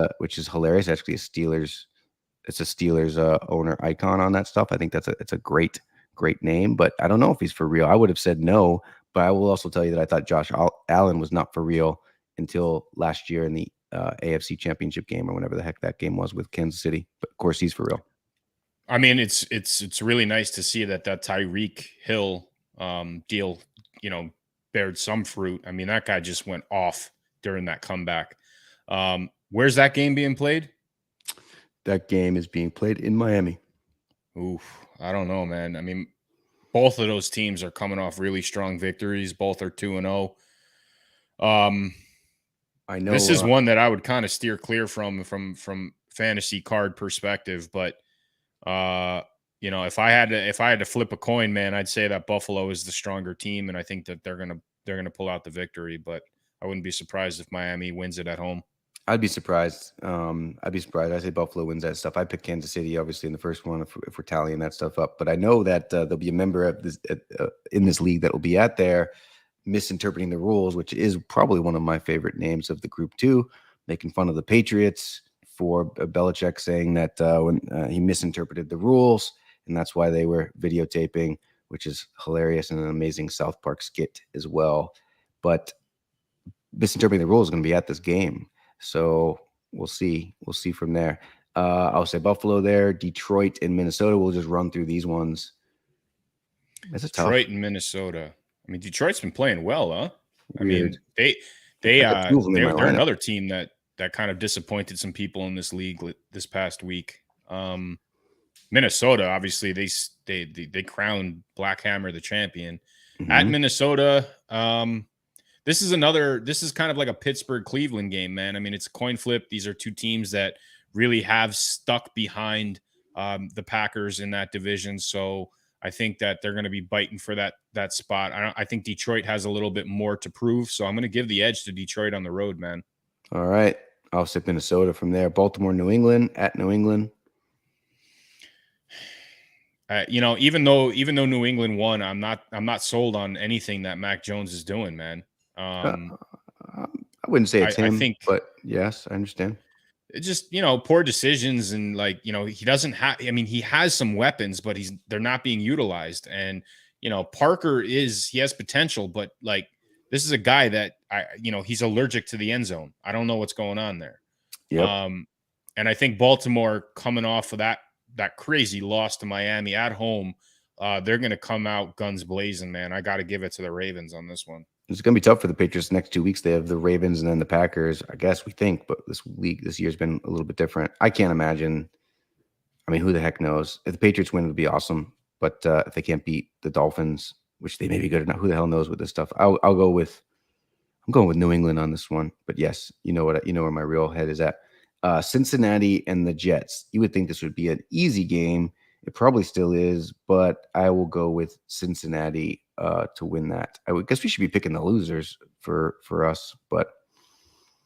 hilarious. Actually, it's a Steelers owner icon on that stuff. I think it's a great name, but I don't know if he's for real. I would have said no, but I will also tell you that I thought Josh Allen was not for real until last year in the AFC Championship game, or whenever the heck that game was with Kansas City. But of course, he's for real. I mean, it's really nice to see that Tyreek Hill deal, bared some fruit. I mean, that guy just went off during that comeback. Where's that game being played? That game is being played in Miami. Oof, I don't know, man. I mean, both of those teams are coming off really strong victories. Both are 2-0. I know This is one that I would kind of steer clear from fantasy card perspective, but if I had to flip a coin, man, I'd say that Buffalo is the stronger team, and I think that they're gonna pull out the victory. But I wouldn't be surprised if Miami wins it at home. I'd be surprised. I'd be surprised. I say Buffalo wins that stuff. I picked Kansas City, obviously, in the first one if we're tallying that stuff up. But I know that there'll be a member of this in this league that will be out there misinterpreting the rules, which is probably one of my favorite names of the group too, making fun of the Patriots for Belichick saying that when he misinterpreted the rules, and that's why they were videotaping, which is hilarious and an amazing South Park skit as well. But misinterpreting the rules is going to be at this game. So we'll see. We'll see from there. I'll say Buffalo there, Detroit and Minnesota. We'll just run through these ones. That's Detroit and Minnesota. I mean, Detroit's been playing well, huh? Weird. I mean, they're another team that kind of disappointed some people in this league this past week. Minnesota, obviously, they crowned Black Hammer the champion. Mm-hmm. At Minnesota, this is kind of like a Pittsburgh-Cleveland game, man. I mean, it's a coin flip. These are two teams that really have stuck behind the Packers in that division. So I think that they're going to be biting for that spot. I think Detroit has a little bit more to prove. So I'm going to give the edge to Detroit on the road, man. All right. I'll say Minnesota from there. Baltimore, New England, at New England. Even though New England won, I'm not sold on anything that Mac Jones is doing, man. I wouldn't say it's him, but yes, I understand. It just, poor decisions and he doesn't have, I mean, he has some weapons, but they're not being utilized. And, Parker he has potential, but this is a guy that he's allergic to the end zone. I don't know what's going on there. Yep. And I think Baltimore coming off of that crazy loss to Miami at home, they're going to come out guns blazing, man. I got to give it to the Ravens on this one. It's going to be tough for the Patriots next 2 weeks. They have the Ravens and then the Packers, I guess we think, but this year's been a little bit different. I can't imagine. I mean, who the heck knows? If the Patriots win, it would be awesome. But if they can't beat the Dolphins, which they may be good enough, who the hell knows with this stuff? I'm going with New England on this one. But yes, you know where my real head is at. Cincinnati and the Jets. You would think this would be an easy game. It probably still is, but I will go with Cincinnati to win that. I would guess we should be picking the losers for us, but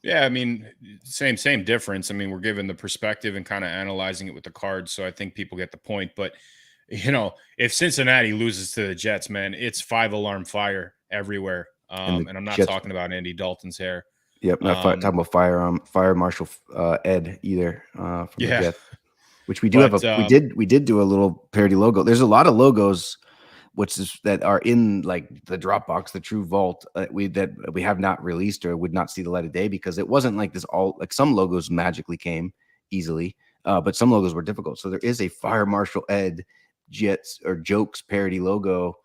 yeah, I mean, same difference. I mean, we're given the perspective and kind of analyzing it with the cards, so I think people get the point. But if Cincinnati loses to the Jets, man, it's 5-alarm fire everywhere. And I'm not talking about Andy Dalton's hair. Yep, not talking about Fire Marshal Ed either from the Jets. Which we do have we did do a little parody logo. There's a lot of logos that are in the Dropbox, the True Vault, we have not released or would not see the light of day because it wasn't like this some logos magically came easily, but some logos were difficult. So there is a Fire Marshal Ed Jets or Jokes parody logo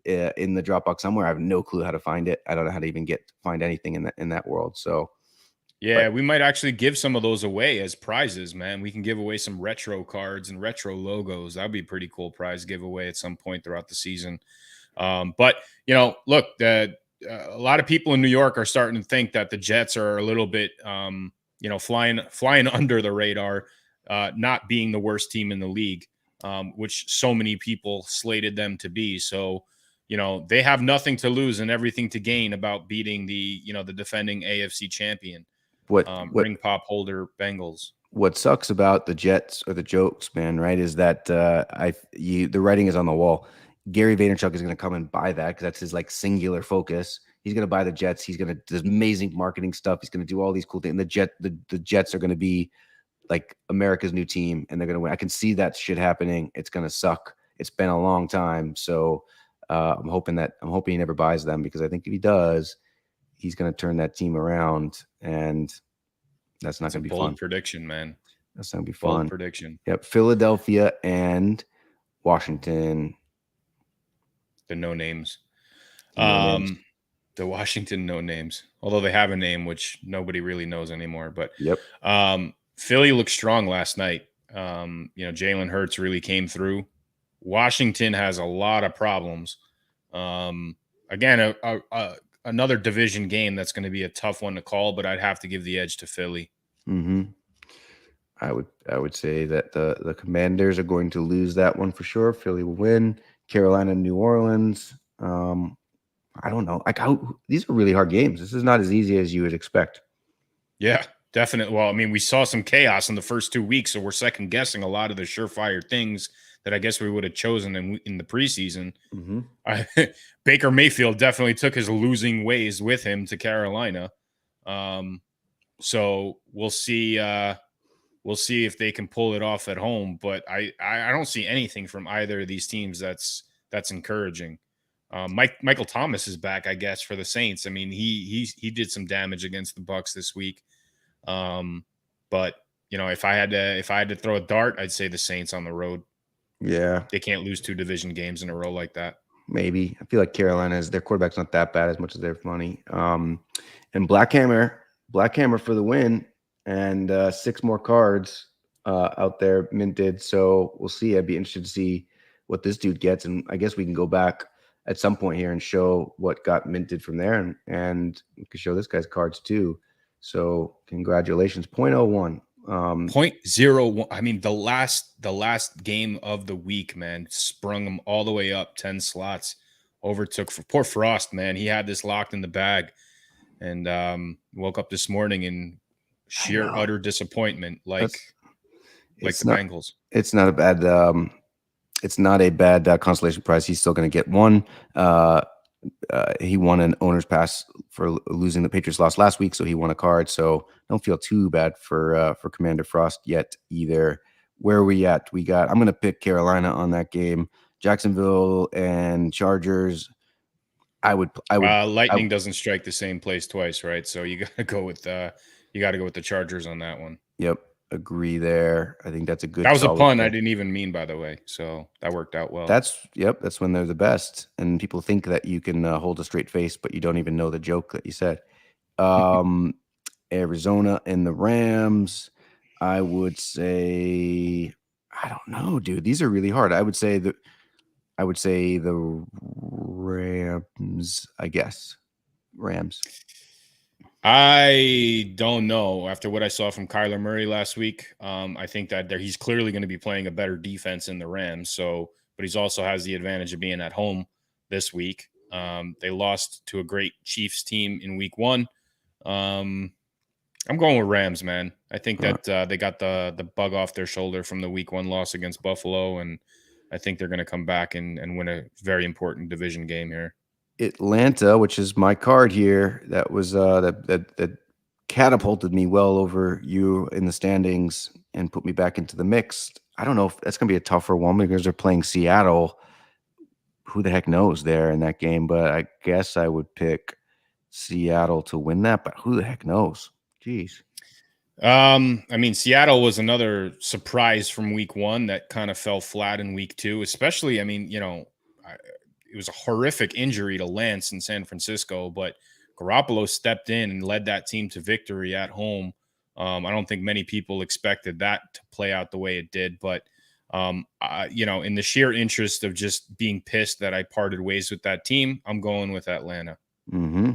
in the Dropbox somewhere. I have no clue how to find it. I don't know how to even find anything in that world. So yeah, we might actually give some of those away as prizes, man. We can give away some retro cards and retro logos. That'd be a pretty cool prize giveaway at some point throughout the season. But look, a lot of people in New York are starting to think that the Jets are a little bit, flying under the radar, not being the worst team in the league, which so many people slated them to be. So, they have nothing to lose and everything to gain about beating the defending AFC champion. Ring pop holder Bengals. What sucks about the Jets or the Jokes, man, right, is that the writing is on the wall. Gary Vaynerchuk is going to come and buy that because that's his singular focus. He's going to buy the Jets. He's going to do amazing marketing stuff. He's going to do all these cool things. And the Jets are going to be like America's new team, and they're going to win. I can see that shit happening. It's going to suck. It's been a long time, so I'm hoping he never buys them because I think if he does, he's going to turn that team around, and that's not going to be fun. Prediction, man. That's not going to be fun. Bold prediction. Yep. Philadelphia and Washington. The no names. The Washington no names. Although they have a name which nobody really knows anymore. But yep. Philly looked strong last night. Jalen Hurts really came through. Washington has a lot of problems. Again, another division game that's going to be a tough one to call, but I'd have to give the edge to Philly. Mm-hmm. I would say that the Commanders are going to lose that one for sure. Philly will win. Carolina, New Orleans. I don't know. These are really hard games. This is not as easy as you would expect. Yeah, definitely. Well, I mean, we saw some chaos in the first 2 weeks, so we're second guessing a lot of the surefire things that I guess we would have chosen in the preseason. Mm-hmm. Baker Mayfield definitely took his losing ways with him to Carolina. So we'll see. We'll see if they can pull it off at home. But I don't see anything from either of these teams that's encouraging. Michael Thomas is back, I guess, for the Saints. I mean, he did some damage against the Bucs this week. But if I had to throw a dart, I'd say the Saints on the road. Yeah, they can't lose 2 division games in a row like that. Maybe. I feel like Carolina's their quarterback's not that bad as much as they're funny. And Black Hammer for the win, and 6 more cards out there minted. So we'll see. I'd be interested to see what this dude gets, and I guess we can go back at some point here and show what got minted from there, and we can show this guy's cards too. So congratulations, 0.01. 0.01. I mean, the last game of the week, man, sprung him all the way up 10 slots. Overtook for poor Frost, man. He had this locked in the bag, and woke up this morning in sheer utter disappointment, like the Bengals. It's not a bad. It's not a bad consolation prize. He's still going to get one. He won an owner's pass for losing. The Patriots lost last week, so he won a card. So don't feel too bad for Commander Frost yet either. Where are we at? I'm going to pick Carolina on that game. Jacksonville and Chargers. I would. Lightning doesn't strike the same place twice, right? So you got to go with the Chargers on that one. Yep. Agree there. I think that's a good. That was a pun I didn't even mean, by the way. So that worked out well. That's when they're the best, and people think that you can hold a straight face, but you don't even know the joke that you said. Arizona and the Rams. I would say, I don't know, dude. These are really hard. I would say the Rams. I guess Rams. I don't know. After what I saw from Kyler Murray last week, I think that he's clearly going to be playing a better defense in the Rams. So, but he's also has the advantage of being at home this week. They lost to a great Chiefs team in week 1. I'm going with Rams, man. I think that they got the bug off their shoulder from the week 1 loss against Buffalo, and I think they're going to come back and win a very important division game here. Atlanta, which is my card here, that was that catapulted me well over you in the standings and put me back into the mix. I don't know if that's going to be a tougher one because they're playing Seattle. Who the heck knows there in that game? But I guess I would pick Seattle to win that. But who the heck knows? Jeez. I mean, Seattle was another surprise from week 1 that kind of fell flat in week 2, especially. I mean, it was a horrific injury to Lance in San Francisco, but Garoppolo stepped in and led that team to victory at home. I don't think many people expected that to play out the way it did, but in the sheer interest of just being pissed that I parted ways with that team, I'm going with Atlanta. Mm-hmm.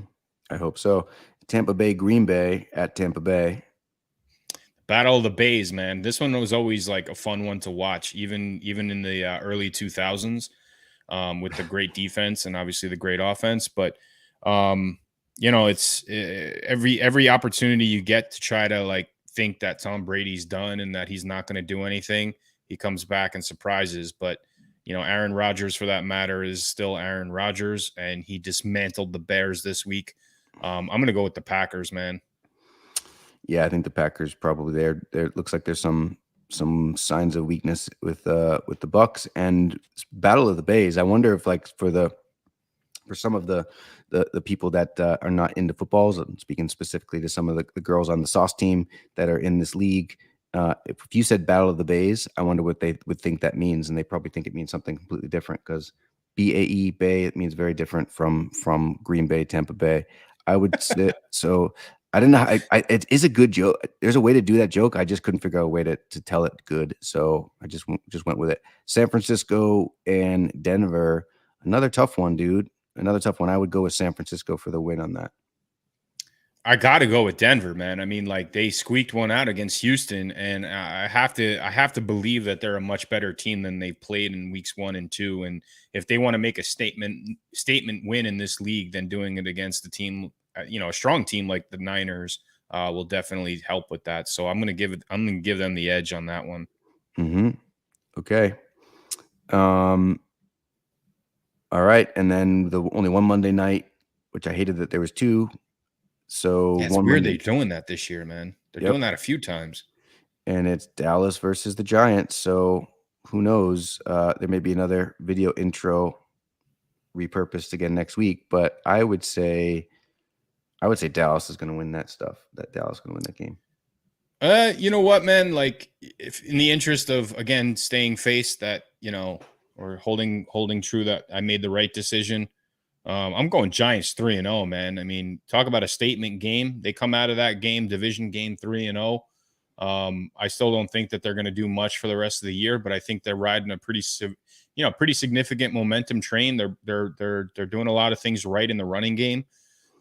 I hope so. Tampa Bay, Green Bay at Tampa Bay. Battle of the Bays, man. This one was always like a fun one to watch, even in the early 2000s. With the great defense and obviously the great offense, but it's every opportunity you get to try to like think that Tom Brady's done and that he's not going to do anything, he comes back and surprises. But Aaron Rodgers, for that matter, is still Aaron Rodgers, and he dismantled the Bears this week. I'm going to go with the Packers, man. Yeah, I think the Packers probably there. There looks like there's some signs of weakness with the Bucks and Battle of the Bays. I wonder if for some of the people that are not into footballs, I'm speaking specifically to some of the girls on the sauce team that are in this league. If you said Battle of the Bays, I wonder what they would think that means, and they probably think it means something completely different because BAE Bay, it means very different from Green Bay, Tampa Bay. I would say so. I don't know. It is a good joke. There's a way to do that joke. I just couldn't figure out a way to tell it good. So I just went with it. San Francisco and Denver. Another tough one, dude. Another tough one. I would go with San Francisco for the win on that. I got to go with Denver, man. I mean, like they squeaked one out against Houston, and I have to believe that they're a much better team than they've played in weeks 1 and 2. And if they want to make a statement win in this league, then doing it against a team, a strong team like the Niners, will definitely help with that. So I'm gonna give them the edge on that one. Mm-hmm. Okay. All right, and then the only one Monday night, which I hated that there was two. So it's weird they're doing that this year, man. They're doing that a few times. And it's Dallas versus the Giants. So who knows? There may be another video intro repurposed again next week. But I would say Dallas is going to win that stuff. That Dallas is going to win that game. You know what, man? Like, if in the interest of again staying face that or holding true that I made the right decision. I'm going Giants 3-0, man. I mean, talk about a statement game. They come out of that game, division game 3-0. I still don't think that they're going to do much for the rest of the year, but I think they're riding a pretty significant momentum train. They're doing a lot of things right in the running game.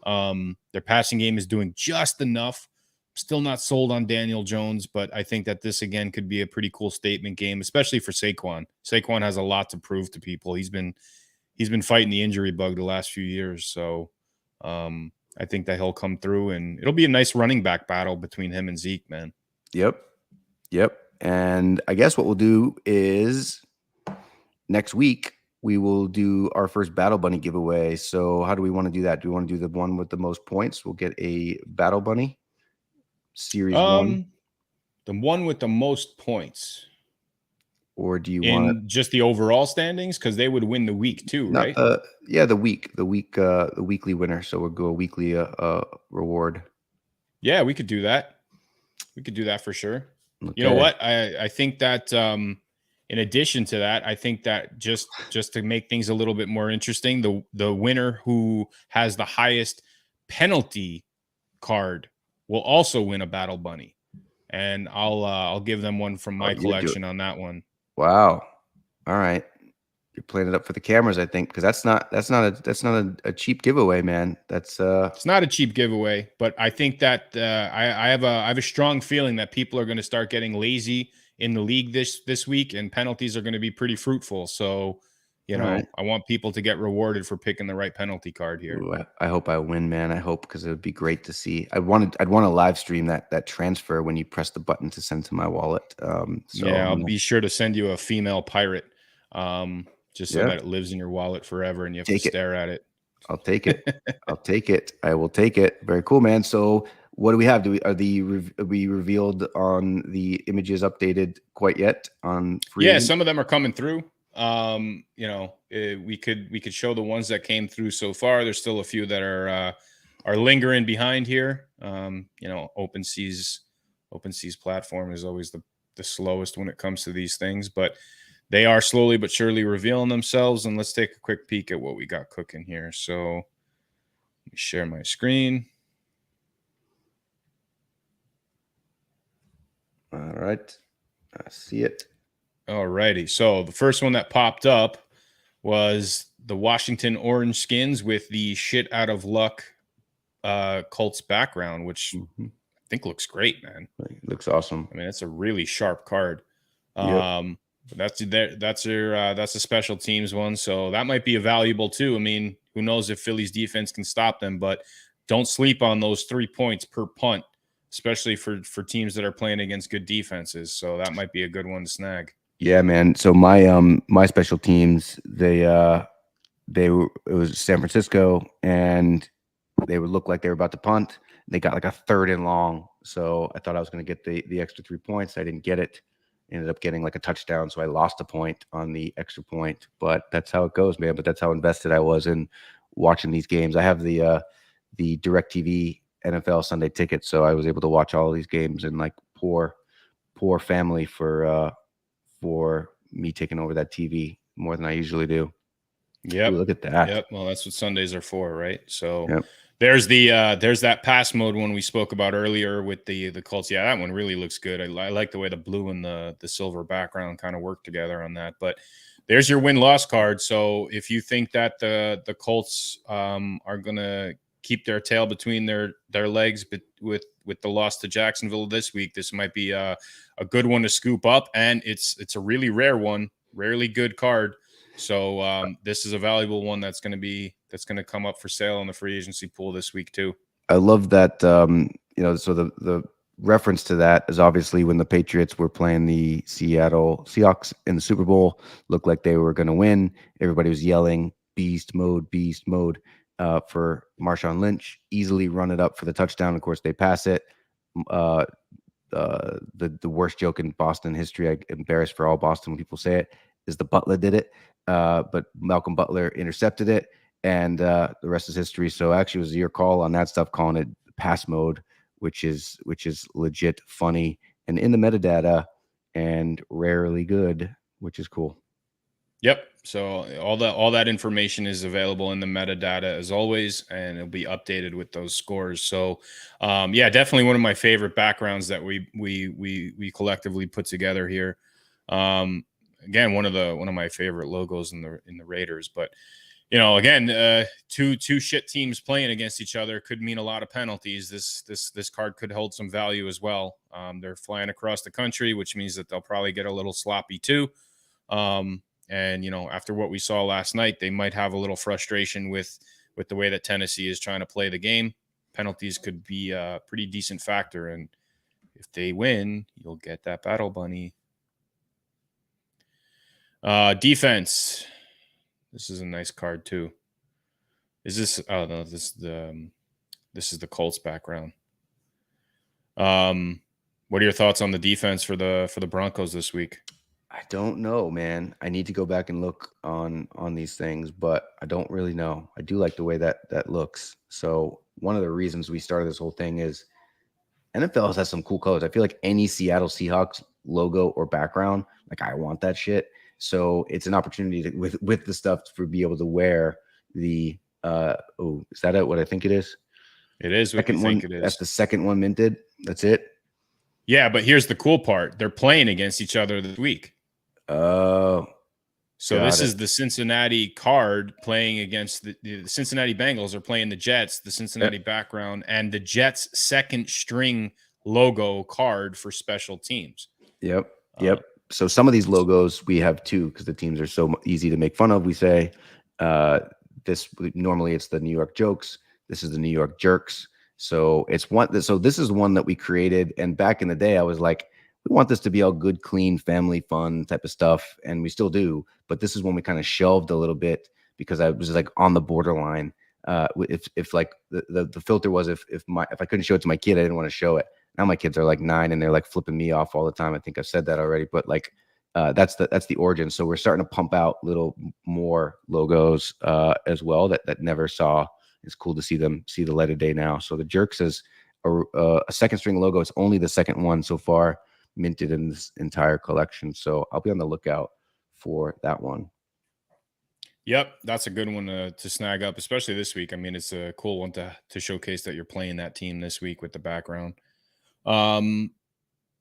Their passing game is doing just enough. Still not sold on Daniel Jones, but I think that this again could be a pretty cool statement game, especially for Saquon. Saquon has a lot to prove to people. He's been fighting the injury bug the last few years. So I think that he'll come through, and it'll be a nice running back battle between him and Zeke, man. Yep. And I guess what we'll do is next week we will do our first Battle Bunny giveaway. So how do we want to do that? Do we want to do the one with the most points? We'll get a Battle Bunny series 1. The one with the most points. Or do you want just the overall standings? Because they would win the week too, right? The weekly winner. So we'll go a weekly reward. Yeah, we could do that. We could do that for sure. Okay. You know what? I think that in addition to that, I think that just to make things a little bit more interesting, the winner who has the highest penalty card will also win a Battle Bunny, and I'll give them one from my collection on that one. Wow! All right, you're playing it up for the cameras, I think, because that's not a cheap giveaway, man. It's not a cheap giveaway, but I think that I have a strong feeling that people are going to start getting lazy in the league this week, and penalties are going to be pretty fruitful. So. I want people to get rewarded for picking the right penalty card here. Ooh, I hope I win, man. I hope, because it would be great to see. I'd want to live stream that transfer when you press the button to send to my wallet. I'll be sure to send you a female pirate, just so that it lives in your wallet forever and you have to stare at it. I'll take it. I'll take it. I will take it. Very cool, man. So what do we have? Are we revealed on the images updated quite yet on free? Yeah, some of them are coming through. We could show the ones that came through so far. There's still a few that are lingering behind here. OpenSea's platform is always the slowest when it comes to these things, but they are slowly but surely revealing themselves. And let's take a quick peek at what we got cooking here. So let me share my screen. All right, I see it. Alrighty, so the first one that popped up was the Washington Orange Skins with the shit out of luck Colts background, which I think looks great, man. It looks awesome. I mean, it's a really sharp card. That's a special teams one, so that might be a valuable too. I mean, who knows if Philly's defense can stop them, but don't sleep on those 3 points per punt, especially for teams that are playing against good defenses. So that might be a good one to snag. Yeah, man. So my special teams, it was San Francisco, and they would look like they were about to punt. They got like a 3rd and long. So I thought I was going to get the extra 3 points. I didn't get it. Ended up getting like a touchdown. So I lost a point on the extra point, but that's how it goes, man. But that's how invested I was in watching these games. I have the DirecTV NFL Sunday ticket. So I was able to watch all of these games in like poor family for me taking over that TV more than I usually do. Yeah, look at that. Yep. Well, that's what Sundays are for, right? So There's that pass mode one we spoke about earlier with the Colts. Yeah, that one really looks good. I like the way the blue and the silver background kind of work together on that. But there's your win-loss card. So if you think that the Colts are gonna keep their tail between their legs, but with the loss to Jacksonville this week, this might be a good one to scoop up, and it's a really rare one, rarely good card. So this is a valuable one that's going to come up for sale in the free agency pool this week too. I love that. So the reference to that is obviously when the Patriots were playing the Seattle Seahawks in the Super Bowl, looked like they were going to win. Everybody was yelling beast mode for Marshawn Lynch, easily run it up for the touchdown. Of course, they pass it. The worst joke in Boston history, I embarrassed for all Boston when people say it, is the Butler did it. But Malcolm Butler intercepted it, and the rest is history. So actually, it was your call on that stuff, calling it pass mode, which is legit funny and in the metadata and rarely good, which is cool. Yep. So all that information is available in the metadata as always, and it'll be updated with those scores. So, yeah, definitely one of my favorite backgrounds that we collectively put together here. Again, one of my favorite logos in the Raiders. But again, two shit teams playing against each other could mean a lot of penalties. This card could hold some value as well. They're flying across the country, which means that they'll probably get a little sloppy too. And after what we saw last night, they might have a little frustration with the way that Tennessee is trying to play the game. Penalties could be a pretty decent factor, and if they win, you'll get that battle bunny. Defense. This is a nice card too. Is this? Oh no, this is the Colts background. What are your thoughts on the defense for the Broncos this week? I don't know, man. I need to go back and look on these things, but I don't really know. I do like the way that looks. So one of the reasons we started this whole thing is NFL has some cool colors. I feel like any Seattle Seahawks logo or background, like I want that shit. So it's an opportunity to, with the stuff to be able to wear the is that what I think it is? It is what you think it is. That's the second one minted. That's it. Yeah, but here's the cool part. They're playing against each other this week. Oh. So this is the Cincinnati card playing against the Cincinnati Bengals are playing the Jets, the Cincinnati background, and the Jets' second string logo card for special teams. Yep. So some of these logos we have too, because the teams are so easy to make fun of. We say normally it's the New York Jokes. This is the New York Jerks. So it's one. So this is one that we created, and back in the day, I was like, we want this to be all good, clean, family fun type of stuff, and we still do. But this is when we kind of shelved a little bit because I was like on the borderline. If like the filter was if I couldn't show it to my kid, I didn't want to show it. Now my kids are like 9 and they're like flipping me off all the time. I think I've said that already, but like that's the origin. So we're starting to pump out little more logos as well that never saw. It's cool to see them see the light of day now. So the Jerks is a second string logo. It's only the second one so far minted in this entire collection. So I'll be on the lookout for that one. Yep, that's a good one to snag up, especially this week. I mean, it's a cool one to showcase that you're playing that team this week with the background. I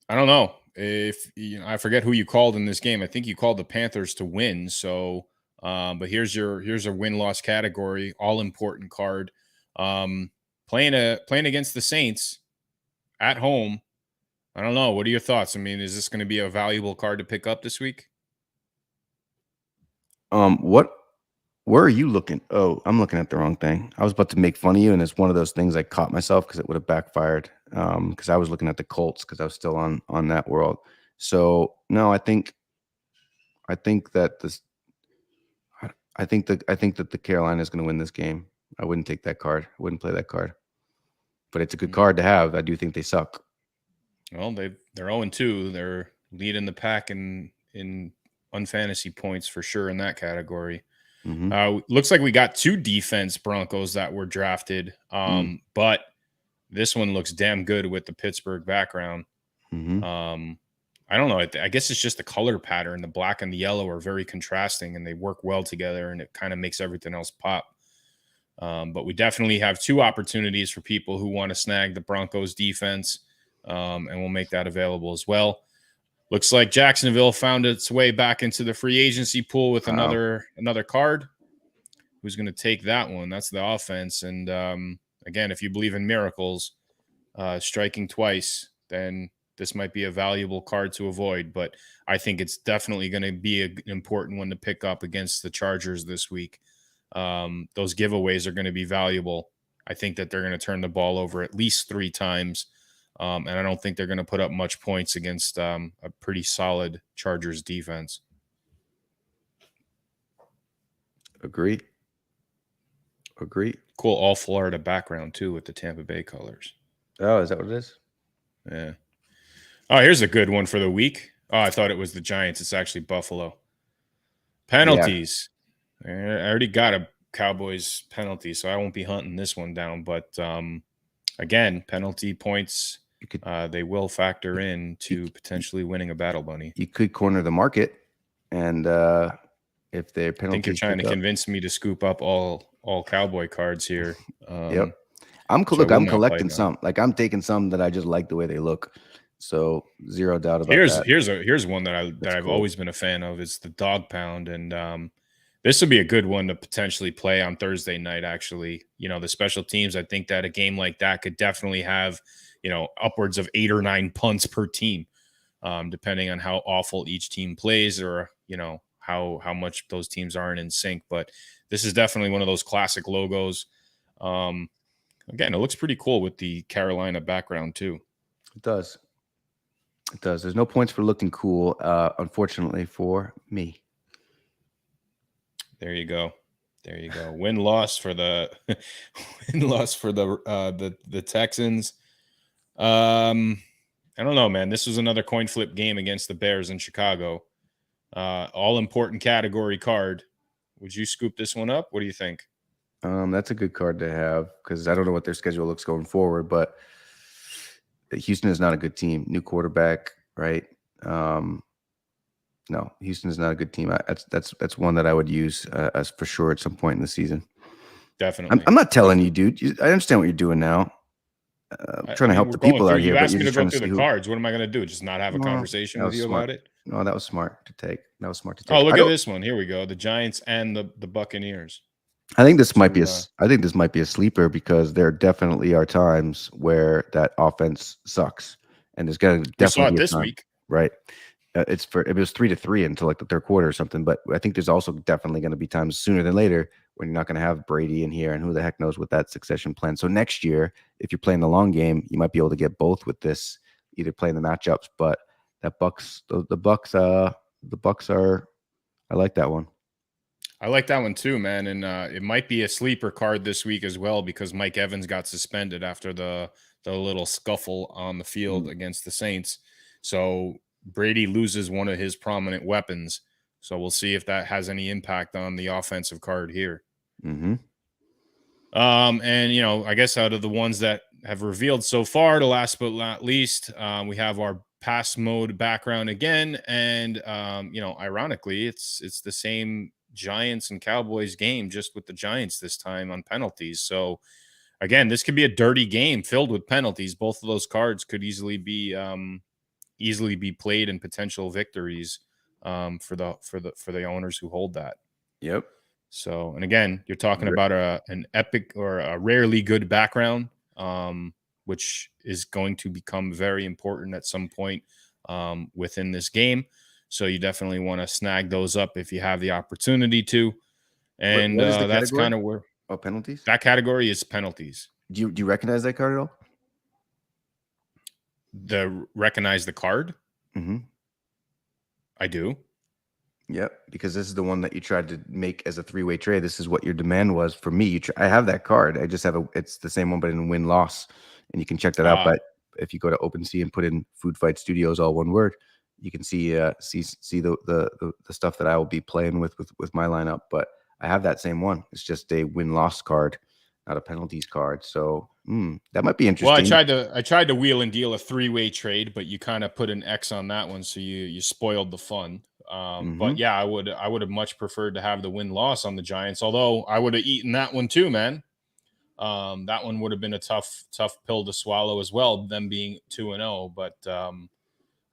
don't know if I forget who you called in this game. I think you called the Panthers to win. So, but here's a win-loss category, all important card. Playing against the Saints at home. I don't know. What are your thoughts? I mean, is this going to be a valuable card to pick up this week? Where are you looking? Oh, I'm looking at the wrong thing. I was about to make fun of you, and it's one of those things I caught myself because it would have backfired. Because I was looking at the Colts because I was still on that world. So no, I think that the Carolina is going to win this game. I wouldn't take that card. I wouldn't play that card. But it's a good card to have. I do think they suck. Well, they're 0-2. They're leading the pack in unfantasy points for sure in that category. Mm-hmm. Looks like we got 2 defense Broncos that were drafted, but this one looks damn good with the Pittsburgh background. Mm-hmm. I don't know. I guess it's just the color pattern. The black and the yellow are very contrasting, and they work well together, and it kind of makes everything else pop. But we definitely have 2 opportunities for people who want to snag the Broncos defense, and we'll make that available as well. Looks like Jacksonville found its way back into the free agency pool with another card. Who's going to take that one? That's the offense. And again, if you believe in miracles, striking twice, then this might be a valuable card to avoid. But I think it's definitely going to be an important one to pick up against the Chargers this week. Those giveaways are going to be valuable. I think that they're going to turn the ball over at least 3 times. And I don't think they're going to put up much points against a pretty solid Chargers defense. Agreed. Cool all Florida background, too, with the Tampa Bay colors. Oh, is that what it is? Yeah. Oh, here's a good one for the week. Oh, I thought it was the Giants. It's actually Buffalo. Penalties. Yeah. I already got a Cowboys penalty, so I won't be hunting this one down. But, again, penalty points, they will factor in to potentially winning a battle bunny. You could corner the market, and if they're penalties, I think you're trying to convince me to scoop up all Cowboy cards here. Yep. I'm collecting some. Like, I'm taking some that I just like the way they look. So zero doubt about that. Here's one that I've cool. Always been a fan of. It's the dog pound, and this would be a good one to potentially play on Thursday night. Actually, the special teams. I think that a game like that could definitely have upwards of 8 or 9 punts per team, depending on how awful each team plays, or how much those teams aren't in sync. But this is definitely one of those classic logos. Again, it looks pretty cool with the Carolina background too. It does. There's no points for looking cool, unfortunately for me. There you go. Win-loss for the the Texans. I don't know, man. This was another coin flip game against the Bears in Chicago. All important category card. Would you scoop this one up? What do you think? That's a good card to have, because I don't know what their schedule looks going forward, but Houston is not a good team. New quarterback, right? No, Houston is not a good team. That's one that I would use as for sure at some point in the season. Definitely. I'm not telling you, dude. I understand what you're doing now. I'm trying to help the people out here. You asked me to go through the cards. What am I going to do? Just not have a conversation with you about it? No, that was smart to take. Oh, look at this one. Here we go. The Giants and the Buccaneers. I think this might be a sleeper, because there definitely are times where that offense sucks, and there's going to definitely be this week, right? It was 3-3 until like the third quarter or something, but I think there's also definitely going to be times sooner than later when you're not going to have Brady in here, and who the heck knows what that succession plan. So next year, if you're playing the long game, you might be able to get both with this, either playing the matchups. But that the Bucks are. I like that one. I like that one too, man. And it might be a sleeper card this week as well, because Mike Evans got suspended after the little scuffle on the field against the Saints. So Brady loses one of his prominent weapons. So we'll see if that has any impact on the offensive card here. Mm-hmm. And, I guess out of the ones that have revealed so far, the last but not least, we have our pass mode background again. And, ironically, it's the same Giants and Cowboys game, just with the Giants this time on penalties. So again, this could be a dirty game filled with penalties. Both of those cards could easily be played in potential victories for the owners who hold that. Yep. So, and again, you're talking about an epic or a rarely good background, which is going to become very important at some point within this game. So you definitely want to snag those up if you have the opportunity to. And that's kind of where penalties. That category is penalties. Do you recognize that card at all? Recognize the card? Mm-hmm. I do. Yep, because this is the one that you tried to make as a 3-way trade. This is what your demand was for me. I have that card. I just have it's the same one, but in win-loss, and you can check that out. But if you go to OpenSea and put in Food Fight Studios, all one word, you can see the stuff that I will be playing with my lineup. But I have that same one. It's just a win-loss card, not a penalties card. So that might be interesting. Well, I tried to wheel and deal a 3-way trade, but you kind of put an X on that one, so you spoiled the fun. But yeah, I would have much preferred to have the win-loss on the Giants, although I would have eaten that one too, man. That one would have been a tough pill to swallow as well, them being 2-0. But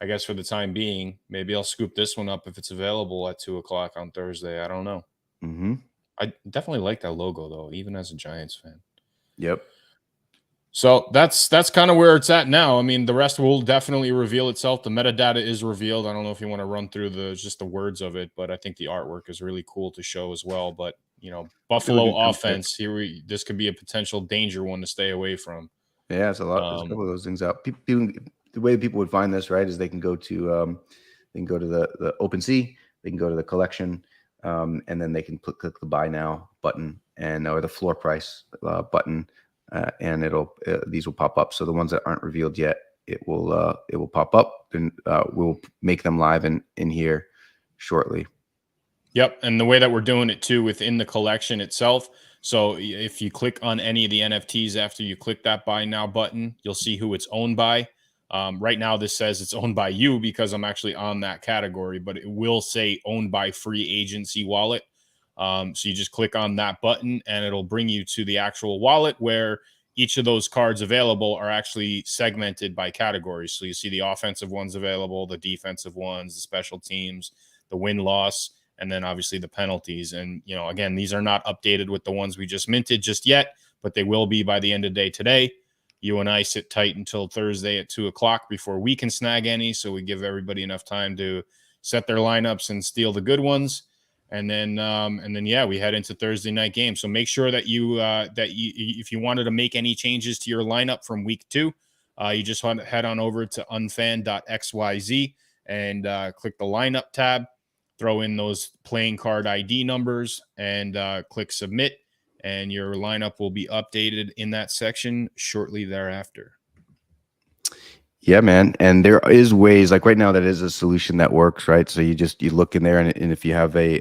I guess for the time being, maybe I'll scoop this one up if it's available at 2:00 on Thursday. I don't know. Mm-hmm. I definitely like that logo though, even as a Giants fan. Yep. So that's kind of where it's at now. I mean, the rest will definitely reveal itself. The metadata is revealed. I don't know if you want to run through just the words of it, but I think the artwork is really cool to show as well. But Buffalo offense here, this could be a potential danger one to stay away from. Yeah, it's a lot. There's a couple of those things out. People, the way people would find this, right, is they can go to the OpenSea, they can go to the collection, and then they can click the buy now button or the floor price button. And these will pop up. So the ones that aren't revealed yet, it will pop up, and we'll make them live in here shortly. Yep, and the way that we're doing it too within the collection itself. So if you click on any of the NFTs after you click that buy now button, you'll see who it's owned by. Right now, this says it's owned by you because I'm actually on that category, but it will say owned by Free Agency Wallet. So you just click on that button and it'll bring you to the actual wallet where each of those cards available are actually segmented by categories. So you see the offensive ones available, the defensive ones, the special teams, the win-loss, and then obviously the penalties. And, again, these are not updated with the ones we just minted just yet, but they will be by the end of the day today. You and I sit tight until Thursday at 2:00 before we can snag any. So we give everybody enough time to set their lineups and steal the good ones. And then, we head into Thursday night game. So make sure that you if you wanted to make any changes to your lineup from week 2, you just want to head on over to unfan.xyz and click the lineup tab, throw in those playing card ID numbers, and click submit, and your lineup will be updated in that section shortly thereafter. Yeah, man. And there is ways, like right now, that is a solution that works, right? So you look in there, and if you have a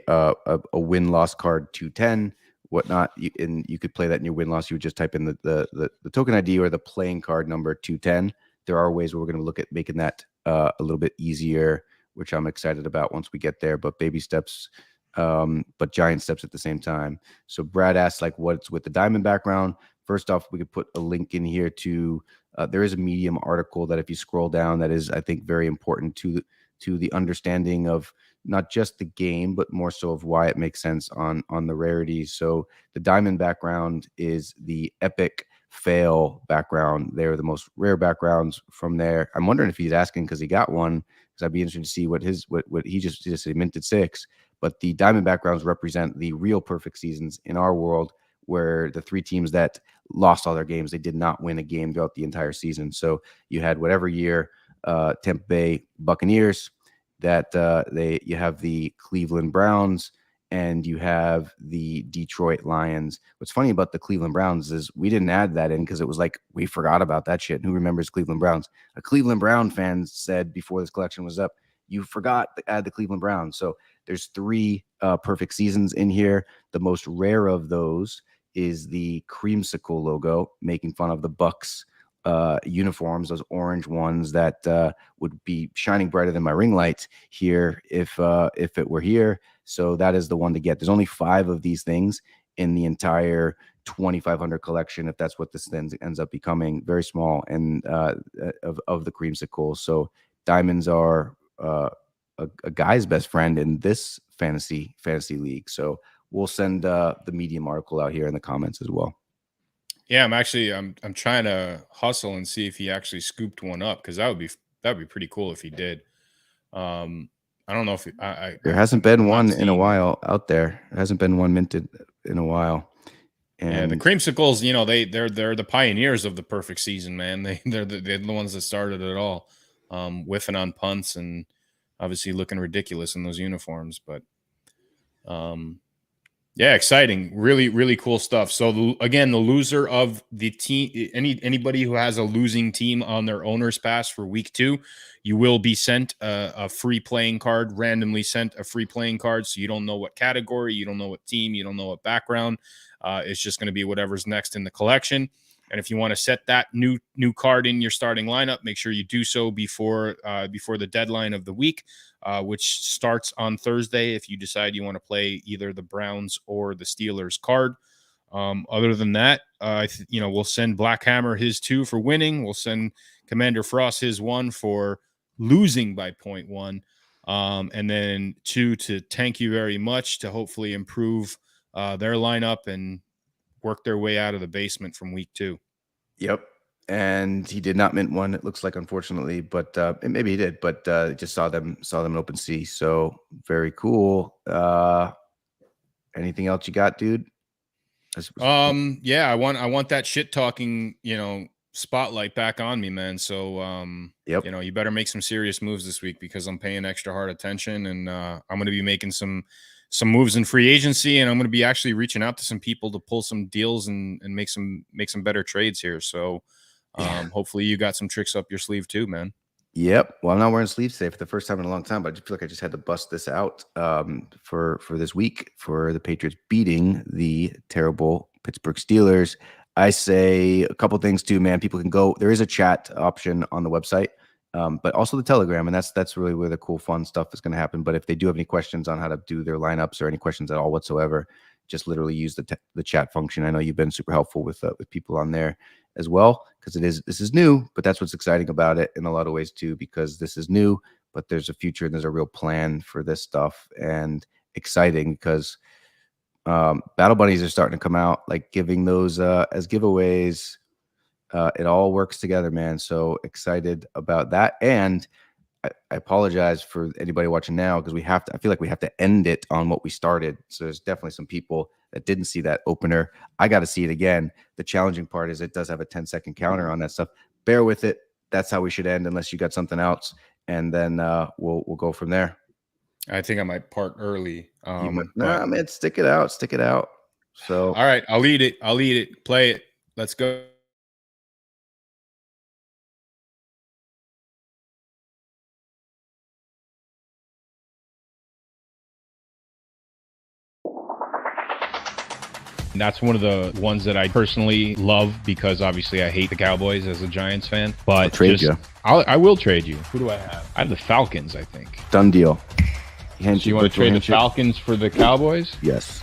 win-loss card 210, whatnot, you could play that in your win-loss. You would just type in the token ID or the playing card number 210. There are ways where we're going to look at making that a little bit easier, which I'm excited about once we get there. But baby steps, but giant steps at the same time. So Brad asked, like, what's with the diamond background? First off, we could put a link in here to there is a Medium article that if you scroll down, that is, I think, very important to the understanding of not just the game, but more so of why it makes sense on the rarities. So the diamond background is the epic fail background. They're the most rare backgrounds from there. I'm wondering if he's asking because he got one, because I'd be interested to see what he just said, minted 6. But the diamond backgrounds represent the real perfect seasons in our world, where the 3 teams that lost all their games, they did not win a game throughout the entire season. So you had whatever year, Tampa Bay Buccaneers, that you have the Cleveland Browns, and you have the Detroit Lions. What's funny about the Cleveland Browns is we didn't add that in because it was like we forgot about that shit. Who remembers Cleveland Browns? A Cleveland Brown fan said before this collection was up, you forgot to add the Cleveland Browns. So there's 3 perfect seasons in here. The most rare of those is the creamsicle logo, making fun of the Bucks uniforms, those orange ones that would be shining brighter than my ring light here if it were here. So that is the one to get. There's only 5 of these things in the entire 2,500 collection, if that's what this then ends up becoming. Very small, and of the creamsicle. So diamonds are a guy's best friend in this fantasy league. So we'll send the Medium article out here in the comments as well. Yeah, I'm trying to hustle and see if he actually scooped one up, because that'd be pretty cool if he did. I don't know if there hasn't been one in a while out there. There hasn't been one minted in a while. And the creamsicles, they're the pioneers of the perfect season, man. They're the ones that started it all, whiffing on punts and obviously looking ridiculous in those uniforms. But yeah, exciting, really, really cool stuff. So again, the loser of the team, anybody who has a losing team on their owner's pass for week 2, you will be sent a free playing card, randomly sent a free playing card. So you don't know what category, you don't know what team, you don't know what background. It's just going to be whatever's next in the collection. And if you want to set that new card in your starting lineup, make sure you do so before the deadline of the week, which starts on Thursday. If you decide you want to play either the Browns or the Steelers card, Other than that, we'll send Black Hammer his 2 for winning. We'll send Commander Frost his 1 for losing by 0.1. And then 2 to thank you very much to hopefully improve their lineup and work their way out of the basement from week 2. Yep. And he did not mint 1, it looks like, unfortunately, but maybe he did, but just saw them in open sea. So very cool. Anything else you got, dude? Yeah, I want that shit talking, spotlight back on me, man. So yep. You better make some serious moves this week, because I'm paying extra hard attention, and I'm going to be making some moves in free agency, and I'm going to be actually reaching out to some people to pull some deals and make some better trades here. So hopefully you got some tricks up your sleeve too, man. Yep. Well, I'm not wearing sleeves today for the first time in a long time, but I just feel like I just had to bust this out for this week for the Patriots beating the terrible Pittsburgh Steelers. I say a couple things too, man. People can go. There is a chat option on the website, but also the Telegram, and that's really where the cool, fun stuff is going to happen. But if they do have any questions on how to do their lineups or any questions at all whatsoever, just literally use the chat function. I know you've been super helpful with people on there as well, because this is new, but that's what's exciting about it in a lot of ways too, because this is new, but there's a future and there's a real plan for this stuff, and exciting because battle bunnies are starting to come out, like giving those as giveaways. It all works together, man. So excited about that. And I apologize for anybody watching now, because I feel like we have to end it on what we started. So there's definitely some people that didn't see that opener. I got to see it again. The challenging part is it does have a 10-second counter on that stuff. Bear with it. That's how we should end, unless you got something else. And then we'll go from there. I think I might part early. Nah, man, stick it out. So all right, I'll eat it. Play it. Let's go. And that's one of the ones that I personally love, because obviously I hate the Cowboys as a Giants fan. But I'll trade you. I will trade you. Who do I have? I have the Falcons, I think. Done deal. So you want to trade the Falcons for the Cowboys? Yes.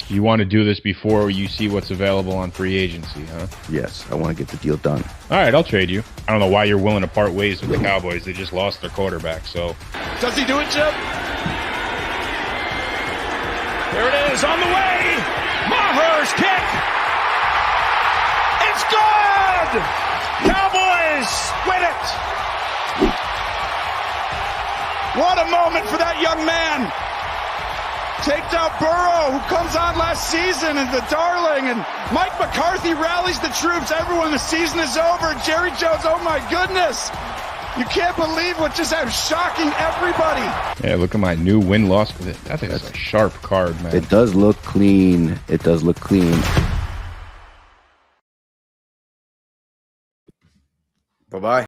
You want to do this before you see what's available on free agency, huh? Yes, I want to get the deal done. All right, I'll trade you. I don't know why you're willing to part ways with the Cowboys. They just lost their quarterback, so. Does he do it, Jim? There it is, on the way! Maher's kick! It's good! Cowboys win it! What a moment for that young man! Takes out Burrow, who comes on last season, and the darling, and Mike McCarthy rallies the troops. Everyone, the season is over. Jerry Jones, oh my goodness! You can't believe what just happened. Shocking everybody. Yeah, look at my new win-loss. I think that's a sharp card, man. It does look clean. Bye-bye.